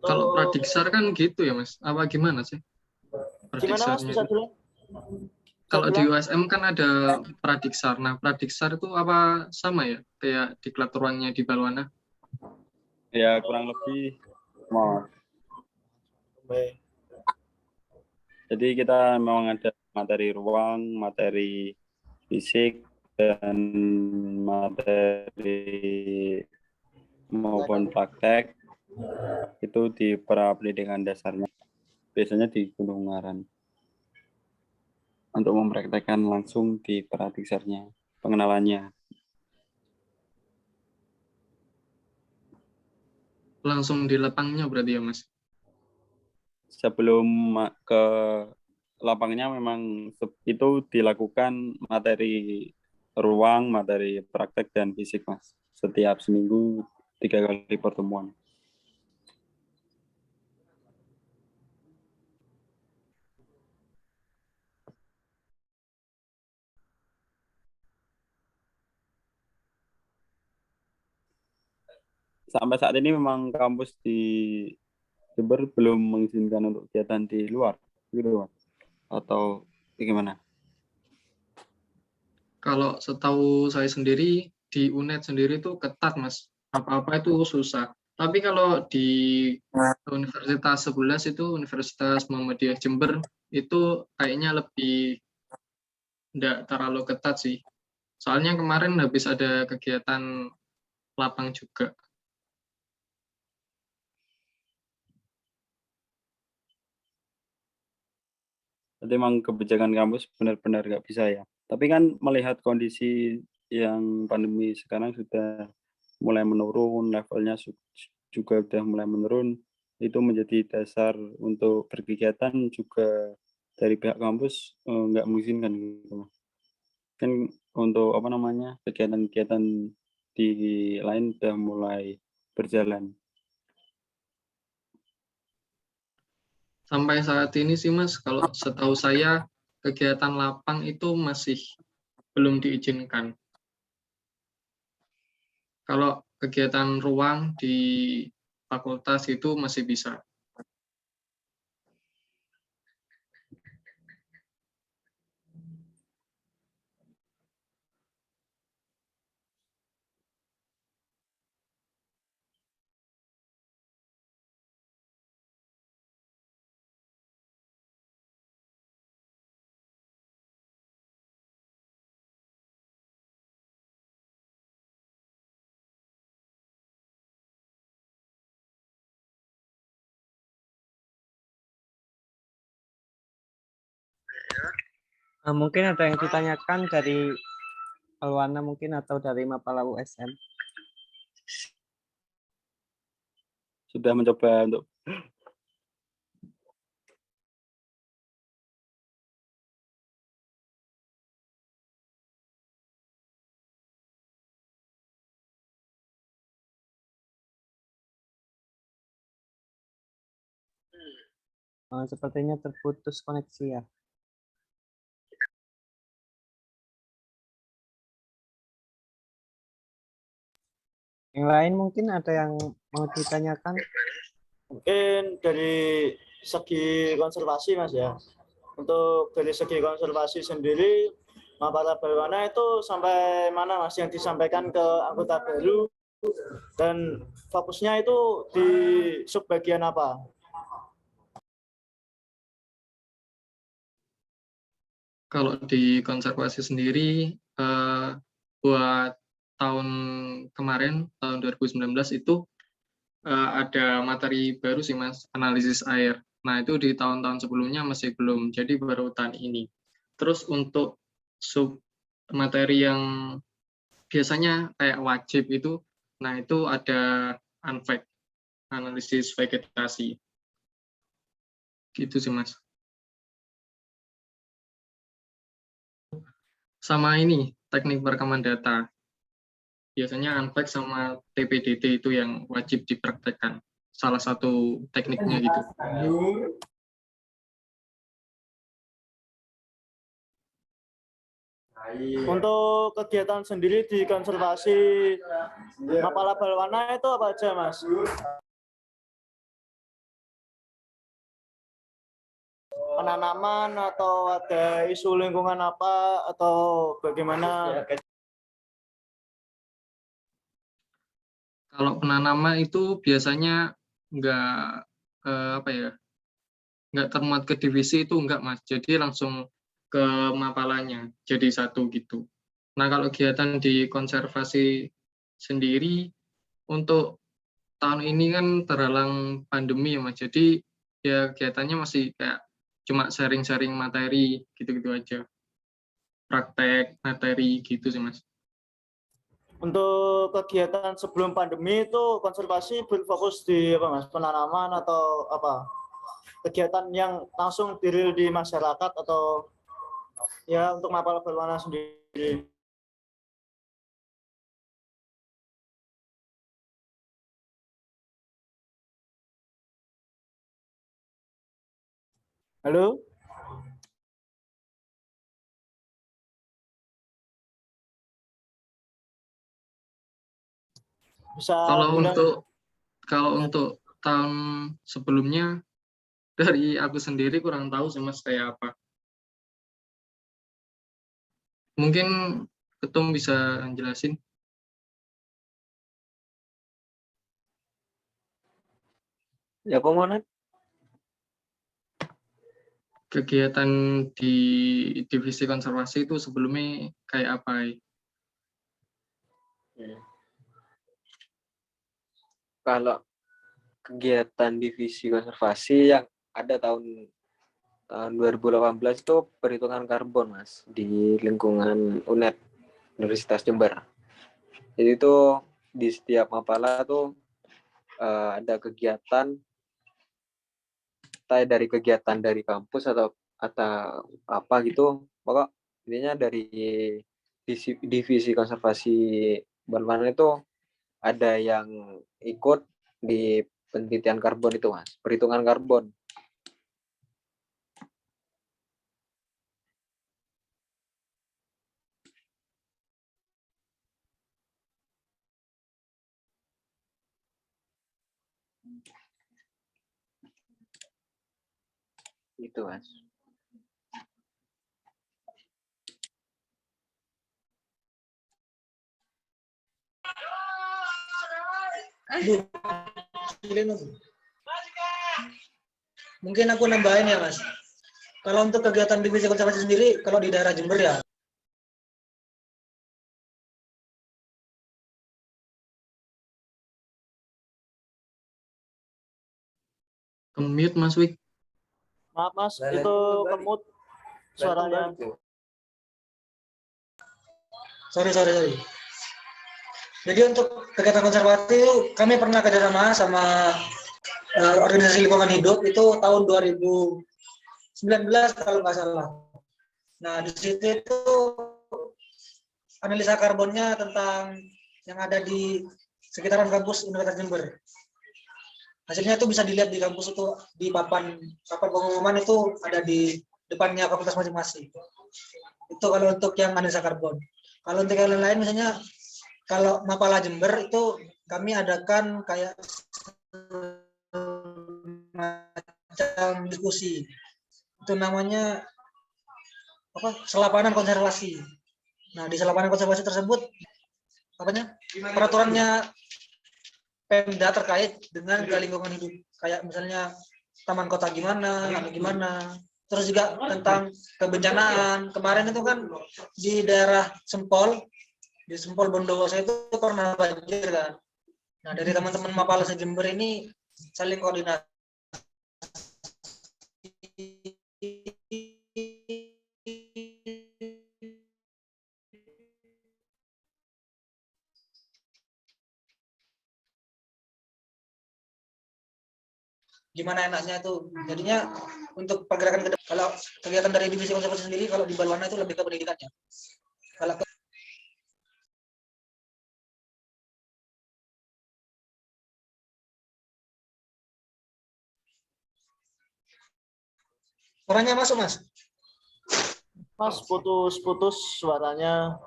Kalau Pradiksar kan gitu ya Mas, apa gimana sih Gimana Mas, Pradiksarnya bisa itu? dulu? Kalau di USM kan ada Pradiksar. Nah, Pradiksar itu apa sama ya kayak diklat ruangnya di Balwana? Ya kurang lebih mau. Baik. Jadi kita memang ada materi ruang, materi fisik, dan materi maupun praktek itu di pra pendidikan dasarnya. Biasanya di Gunung Ngaran. Untuk mempraktekkan langsung di pradiksarnya, pengenalannya. Langsung di lapangnya berarti ya Mas? Sebelum ke lapangnya memang itu dilakukan materi ruang, materi praktek dan fisik Mas. Setiap seminggu 3 kali pertemuan. Sampai saat ini memang kampus di Jember belum mengizinkan untuk kegiatan di luar, gitu Mas. Atau bagaimana? Kalau setahu saya sendiri, di UNED sendiri itu ketat, Mas. Apa-apa itu susah. Tapi kalau di Universitas 11 itu, Universitas Muhammadiyah Jember, itu kayaknya lebih tidak terlalu ketat sih. Soalnya kemarin habis ada kegiatan lapang juga. Jadi memang kebijakan kampus benar-benar nggak bisa ya. Tapi kan melihat kondisi yang pandemi sekarang sudah mulai menurun, levelnya juga sudah mulai menurun, itu menjadi dasar untuk berkegiatan juga dari pihak kampus nggak mengizinkan gitu. Kan untuk apa namanya kegiatan-kegiatan di lain sudah mulai berjalan. Sampai saat ini sih Mas, kalau setahu saya kegiatan lapang itu masih belum diizinkan. Kalau kegiatan ruang di fakultas itu masih bisa. Mungkin ada yang ditanyakan dari Alwana mungkin atau dari Mapala USM. Sudah mencoba untuk Sepertinya terputus koneksi ya. Yang lain mungkin ada yang mau ditanyakan? Mungkin dari segi konservasi Mas ya. Untuk dari segi konservasi sendiri, Mapala Barwana itu sampai mana Mas yang disampaikan ke anggota baru dan fokusnya itu di subbagian apa? Kalau di konservasi sendiri, buat tahun kemarin, tahun 2019 itu ada materi baru sih Mas, analisis air. Nah itu di tahun-tahun sebelumnya masih belum, jadi baru tahun ini. Terus untuk sub materi yang biasanya kayak wajib itu, nah itu ada ANVEG, analisis vegetasi. Gitu sih Mas. Sama ini, teknik perekaman data. Biasanya ANVEG sama TPDT itu yang wajib dipraktekkan. Salah satu tekniknya gitu. Untuk kegiatan sendiri di konservasi Mapala Barwana itu apa aja Mas? Penanaman atau ada isu lingkungan apa atau bagaimana? Kalau penanaman itu biasanya nggak nggak termuat ke divisi itu enggak Mas. Jadi langsung ke mapalanya jadi satu gitu. Nah kalau kegiatan di konservasi sendiri untuk tahun ini kan terhalang pandemi ya Mas. Jadi ya kegiatannya masih kayak cuma sharing-sharing materi gitu-gitu aja. Praktek materi gitu sih Mas. Untuk kegiatan sebelum pandemi itu konservasi berfokus di apa Mas? Penanaman atau apa? Kegiatan yang langsung diril di masyarakat atau ya untuk Mapala Barwana sendiri? Halo? Bisa Kalau untuk tahun sebelumnya dari aku sendiri kurang tahu sih Mas kayak apa. Mungkin Ketum bisa jelasin. Ya pemohonan. Kegiatan di divisi konservasi itu sebelumnya kayak apa? Kalau kegiatan divisi konservasi yang ada tahun 2018 itu perhitungan karbon Mas di lingkungan UNED Universitas Jember. Jadi itu di setiap mapala tuh ada kegiatan entah dari kegiatan dari kampus atau apa gitu. Pokok intinya dari divisi konservasi Barwana itu ada yang ikut di penelitian karbon itu Mas, perhitungan karbon. Itu Mas. Mungkin aku nambahin ya Mas. Kalau untuk kegiatan divisi konservasi sendiri, kalau di daerah Jember ya, Kemute Mas Wik. Maaf Mas, itu kemut suaranya. sorry. Jadi untuk kegiatan konservasi itu kami pernah kerjasama sama organisasi lingkungan hidup itu tahun 2019 kalau nggak salah. Nah di situ itu analisa karbonnya tentang yang ada di sekitaran kampus Universitas Jember. Hasilnya itu bisa dilihat di kampus itu di papan pengumuman itu ada di depannya fakultas masing-masing. Itu kalau untuk yang analisa karbon. Kalau untuk yang lain misalnya kalau Mapala Jember itu kami adakan kayak macam diskusi. Itu namanya apa? Selapanan konservasi. Nah, di selapanan konservasi tersebut peraturannya Pemda terkait dengan lingkungan hidup. Kayak misalnya taman kota gimana, terus juga tentang kebencanaan. Kemarin itu kan di daerah Sempol, di Sempol Bondowoso itu pernah banjir kan. Nah, dari teman-teman Mapala Jember ini saling koordinasi. Gimana enaknya itu. Jadinya untuk pergerakan ke depan, kalau kegiatan dari divisi konservasi sendiri, kalau di Balwana itu lebih ke pendidikannya. Kalau orangnya masuk, Mas. Mas, putus-putus suaranya.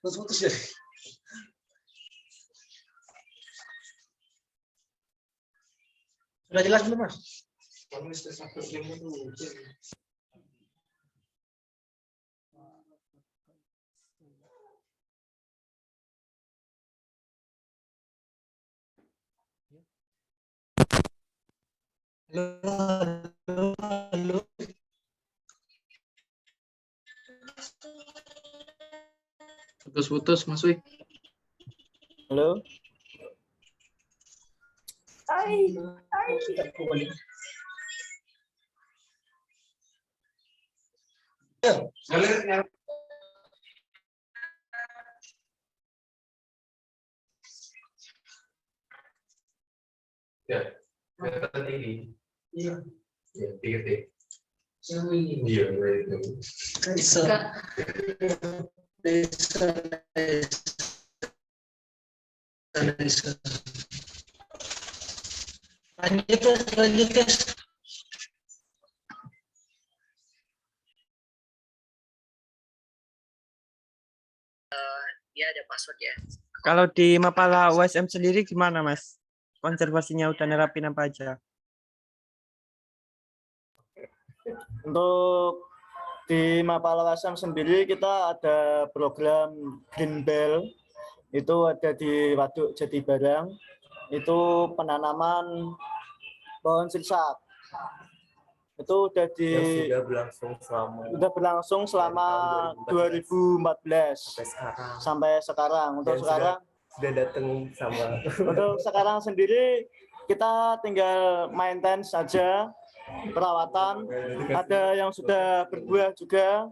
Putus ya. Sudah jelas belum, Mas? Halo. Putus-putus, Mas Wi. Halo. Iya. Lanjut. Dia ada password ya. Kalau di Mapala USM sendiri gimana, Mas? Konservasinya udah nerapin apa aja? Untuk di Mapala USM sendiri kita ada program Green Belt. Itu ada di Waduk Jati Barang. Itu penanaman pohon sirsak. Itu udah berlangsung selama 2014 sampai sekarang. Untuk sekarang sudah datang sama. Untuk sekarang sendiri kita tinggal maintenance saja, perawatan. Ada yang sudah berbuah juga.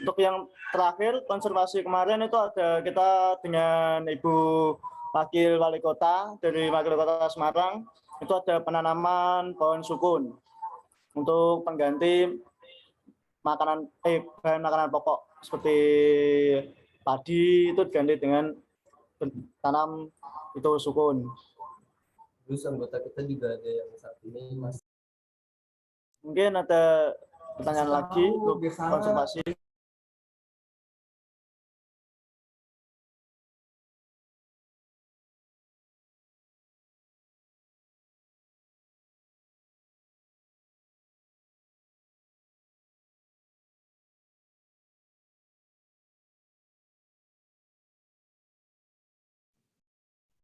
Untuk yang terakhir konservasi kemarin itu ada kita dengan Ibu Wakil Wali Kota dari Wakil Kota Semarang. Itu ada penanaman pohon sukun untuk pengganti bahan makanan pokok seperti padi itu diganti dengan tanam itu sukun. Terus anggota kita juga ada yang saat ini, Mas. Mungkin ada pertanyaan lagi untuk konservasi.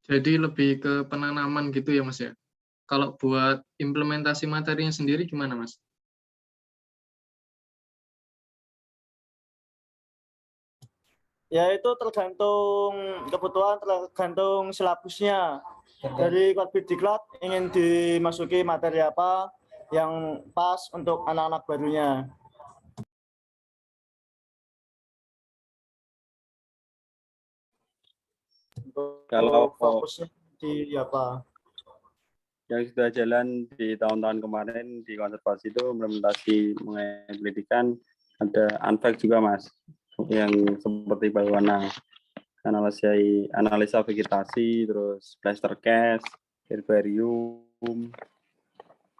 Jadi lebih ke penanaman gitu ya, Mas ya. Kalau buat implementasi materinya sendiri gimana, Mas? Ya itu tergantung kebutuhan, tergantung silabusnya. Dari Korbidiklat ingin dimasuki materi apa yang pas untuk anak-anak barunya. Kalau fokusnya di apa? Yang sudah jalan di tahun-tahun kemarin di konservasi itu implementasi mengenai pendidikan, ada Anfek juga, Mas, yang seperti Balwana, analisa vegetasi, terus plaster cast, herbarium,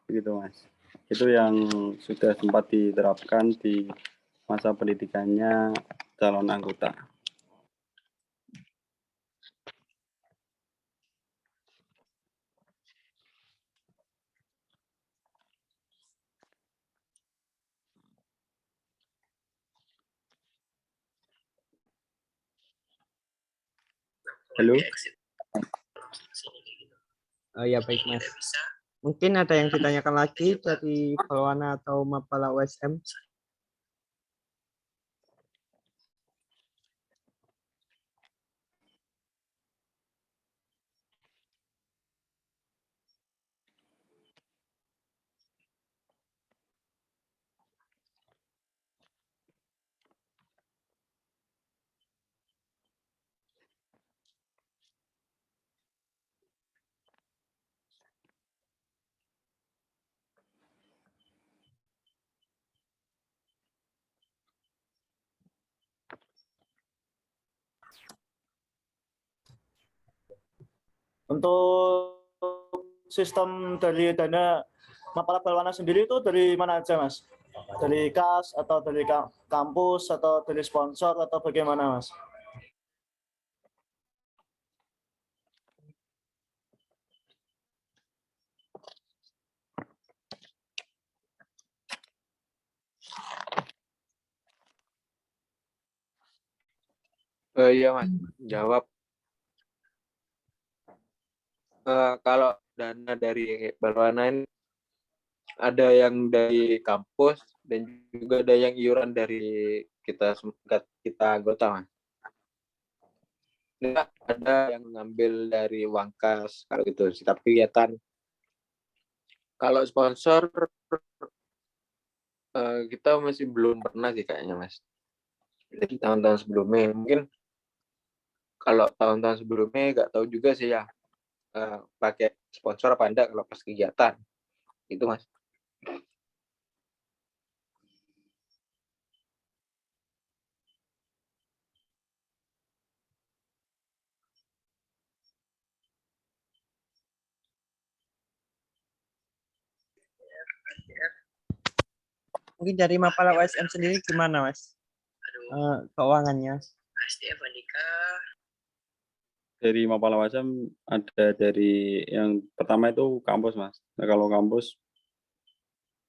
begitu, Mas. Itu yang sudah sempat diterapkan di masa pendidikannya calon anggota. Halo? Oh ya baik Mas. Mungkin ada yang ditanyakan lagi dari Polwana atau Mapala USM? Untuk sistem dari dana Mapala Polwana sendiri itu dari mana aja, Mas? Dari kas atau dari kampus atau dari sponsor atau bagaimana, Mas? Iya Mas, jawab. Kalau dana dari Polwana ini ada yang dari kampus dan juga ada yang iuran dari kita anggota Mas. Nggak ada yang ngambil dari uang kas kalau gitu. Setiap kegiatan. Kalau sponsor kita masih belum pernah sih kayaknya Mas. Jadi tahun-tahun sebelumnya mungkin kalau tahun-tahun sebelumnya nggak tahu juga sih ya pakai sponsor apa enggak kalau pas kegiatan itu Mas. Mungkin dari Mapala USM sendiri gimana Mas? Keuangannya? Dari Mapala USM ada dari yang pertama itu kampus Mas. Nah, kalau kampus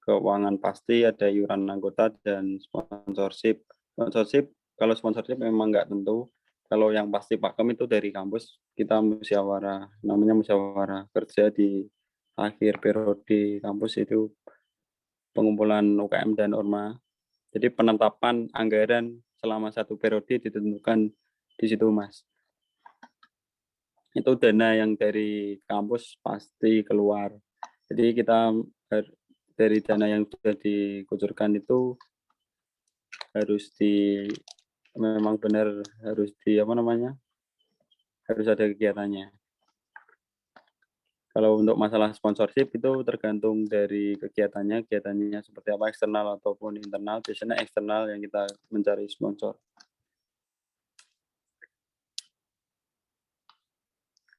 keuangan pasti ada iuran anggota dan sponsorship. Kalau sponsorship memang nggak tentu. Kalau yang pasti pakem itu dari kampus kita musyawarah, namanya musyawarah kerja di akhir periode kampus itu pengumpulan UKM dan Orma. Jadi penetapan anggaran selama satu periode ditentukan di situ Mas. Itu dana yang dari kampus pasti keluar. Jadi kita dari dana yang sudah dikucurkan itu harus memang benar harus harus ada kegiatannya. Kalau untuk masalah sponsorship itu tergantung dari kegiatannya seperti apa, eksternal ataupun internal. Biasanya eksternal yang kita mencari sponsor.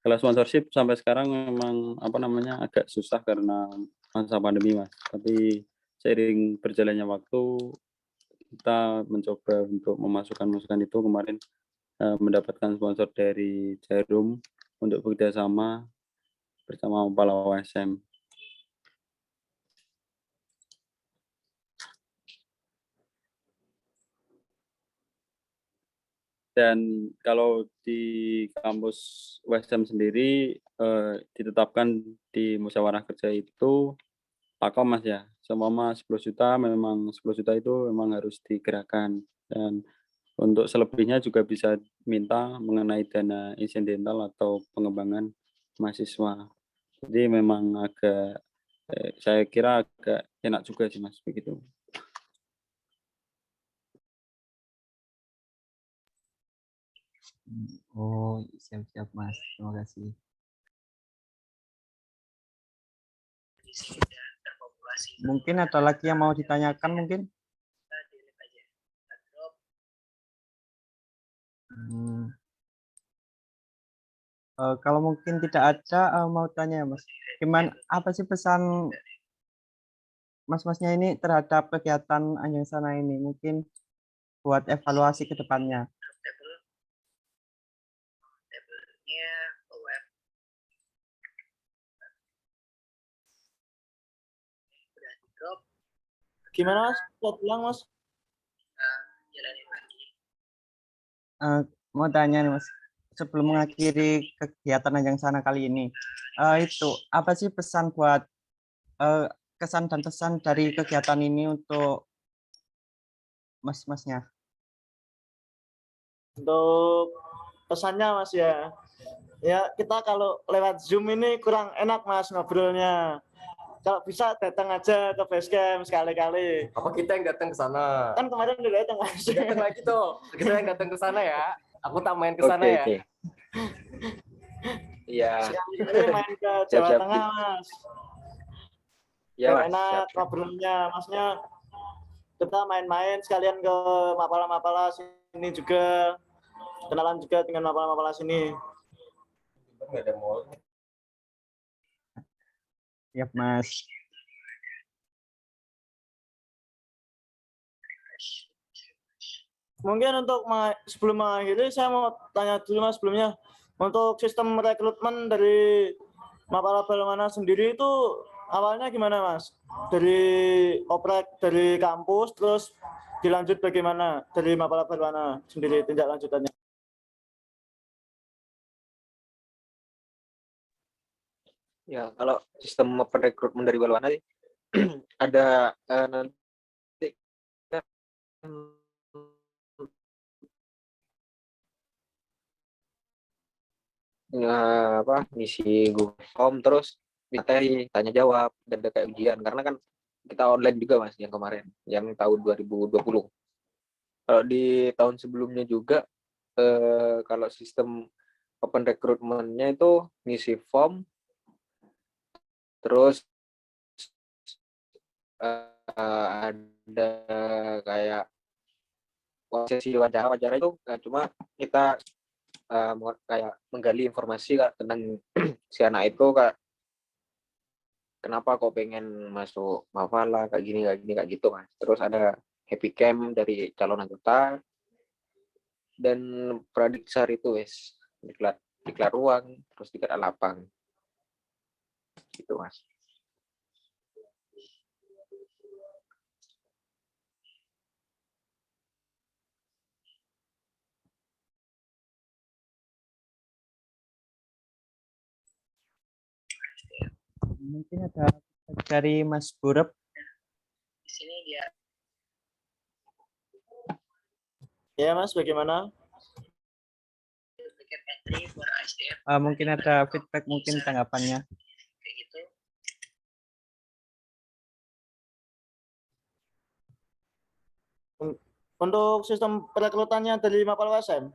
Kalau sponsorship sampai sekarang memang agak susah karena masa pandemi Mas. Tapi seiring berjalannya waktu kita mencoba untuk memasukkan masukan itu kemarin mendapatkan sponsor dari Jarum untuk bekerjasama bersama Mapala USM. Dan kalau di kampus USM sendiri ditetapkan di musyawarah kerja itu pakom Mas ya. Seumpama 10 juta memang 10 juta itu memang harus digerakkan dan untuk selebihnya juga bisa minta mengenai dana insidental atau pengembangan mahasiswa. Jadi memang agak saya kira agak enak juga sih Mas begitu. Oh, siap-siap Mas. Terima kasih. Mungkin ada lagi yang mau ditanyakan mungkin? Kalau mungkin tidak ada, mau tanya ya Mas. Apa sih pesan Mas-masnya ini terhadap kegiatan Anjang Sana ini? Mungkin buat evaluasi ke depannya. Gimana Mas? Bisa bilang Mas? Mau tanya nih Mas, sebelum mengakhiri kegiatan Ajang Sana kali ini, itu apa sih pesan buat kesan dan pesan dari kegiatan ini untuk mas-masnya? Untuk pesannya Mas ya. Ya, kita kalau lewat Zoom ini kurang enak Mas ngobrolnya. Kalau bisa datang aja ke Basecamp sekali-kali. Apa kita yang datang ke sana? Kan kemarin udah datang Mas. Datang lagi tuh. Kita yang datang ke sana ya. Aku tambahin ke sana Oke, ya. oke. Iya, Sekali-kali main ke Jawa Siap-siap. Tengah Mas. ya Biar Mas. enak Siap. ngobrolnya. Masnya kita main-main sekalian ke Mapala-Mapala sini juga. Kenalan juga dengan Mapala-Mapala sini. Nggak ada mall. Siap Mas. Mungkin untuk sebelum mengakhiri saya mau tanya dulu Mas sebelumnya, untuk sistem rekrutmen dari Mapala Barwana sendiri itu awalnya gimana Mas? Dari oprek dari kampus terus dilanjut bagaimana dari Mapala Barwana sendiri tindak lanjutannya? Ya, kalau sistem perekrutmen dari Barwana sih ada nanti kan ngisi Google Form, terus materi tanya jawab dan ada kayak ujian, karena kan kita online juga Mas yang kemarin yang tahun 2020. Kalau di tahun sebelumnya juga kalau sistem open recruitment-nya itu ngisi form, terus ada kayak sesi wawancara itu cuma kita kayak menggali informasi Kak, tentang si anak itu Kak, kenapa kok pengen masuk Mapala kayak gini kayak gitu Mas. Terus ada happy camp dari calon anggota dan pradiksar itu wes diklat ruang terus diklat lapang gitu Mas. Mungkin ada dari Mas Burep. Di sini dia Ya Mas, bagaimana? bikin entry for SDM Mungkin ada feedback, mungkin tanggapannya. kayak gitu. Untuk sistem perekrutannya dari Mapala USM,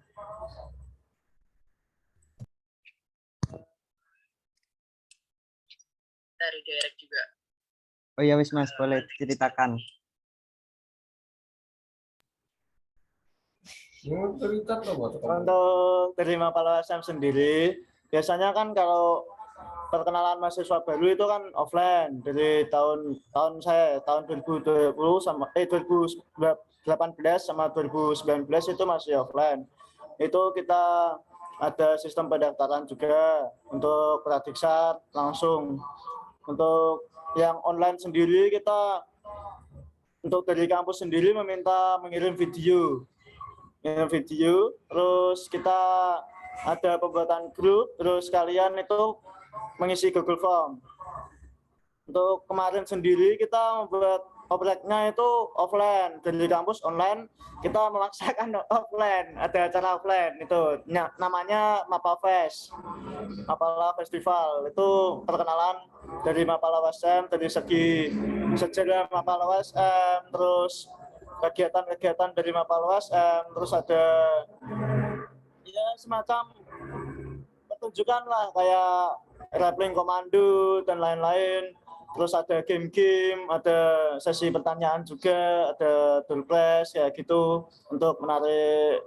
Dari direct juga. Oh ya wis Mas, boleh ceritakan. untuk dari Mapala USM sendiri, biasanya kan kalau perkenalan mahasiswa baru itu kan offline dari tahun 2020 sama 2018 sama 2019 itu masih offline. Itu kita ada sistem pendaftaran juga untuk pradiksar langsung. Untuk yang online sendiri kita untuk dari kampus sendiri meminta mengirim video, terus kita ada pembuatan grup, terus kalian itu mengisi Google Form. Untuk kemarin sendiri kita membuat opreknya itu offline, dari kampus online, kita memaksakan offline, ada acara offline itu namanya Mapa Fest, Mapala Festival. Itu perkenalan dari Mapala USM dari segi sejarah Mapala USM, terus kegiatan-kegiatan dari Mapala USM, terus ada ya semacam pertunjukan lah kayak rappling komando dan lain-lain. Terus ada game-game, ada sesi pertanyaan juga, ada door prize kayak gitu untuk menarik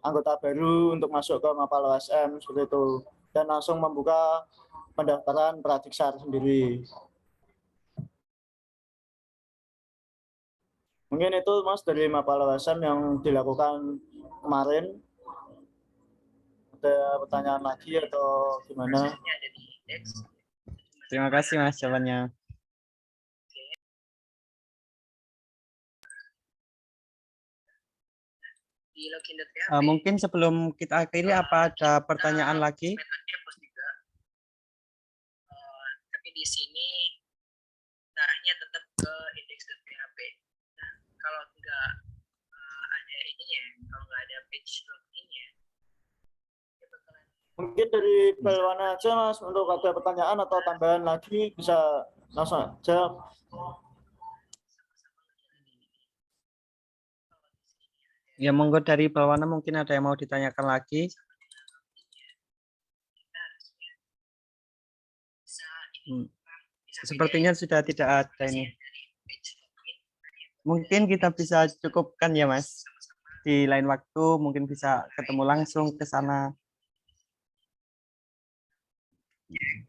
anggota baru untuk masuk ke Mapala USM seperti itu, dan langsung membuka pendaftaran pradiksar sendiri. Mungkin itu Mas dari Mapala USM yang dilakukan kemarin. Ada pertanyaan lagi atau gimana? Ini ada di Dex. Terima kasih Mas jawabannya. Di login.php. Mungkin sebelum kita akhiri, apa ada pertanyaan lagi? Metodenya post juga. Tapi di sini arahnya tetap ke index.php. Nah, kalau nggak ada ininya, kalau nggak ada page loginnya, ya bakalan Mungkin dari Pelwana aja Mas, untuk ada pertanyaan atau tambahan lagi bisa langsung aja. Ya monggo dari Balwana, mungkin ada yang mau ditanyakan lagi. Sepertinya sudah tidak ada ini. Mungkin kita bisa cukupkan ya Mas. Di lain waktu mungkin bisa ketemu langsung ke sana.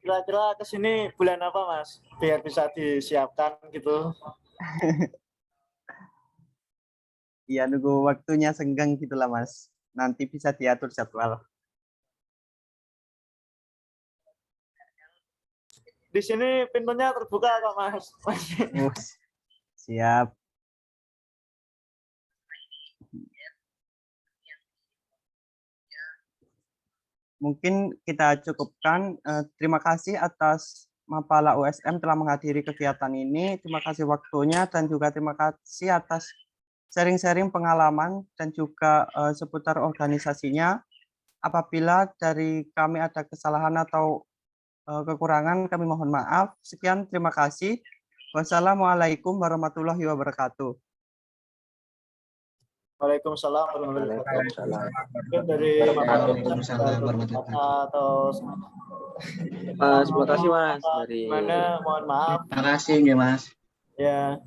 Kira-kira ke sini bulan apa Mas? Biar bisa disiapkan gitu. Ya nunggu waktunya senggang gitulah Mas. Nanti bisa diatur jadwal. Di sini pintunya terbuka kok Mas. Siap. Mungkin kita cukupkan. Terima kasih atas Mapala USM telah menghadiri kegiatan ini. Terima kasih waktunya dan juga terima kasih atas sharing-sharing pengalaman dan juga seputar organisasinya. Apabila dari kami ada kesalahan atau kekurangan, kami mohon maaf. Sekian, terima kasih. Wassalamualaikum warahmatullahi wabarakatuh. Waalaikumsalam warahmatullahi wabarakatuh. Mungkin dari atau Mas, terima kasih Mas dari mana mohon maaf. Terima kasih ya Mas. Ya.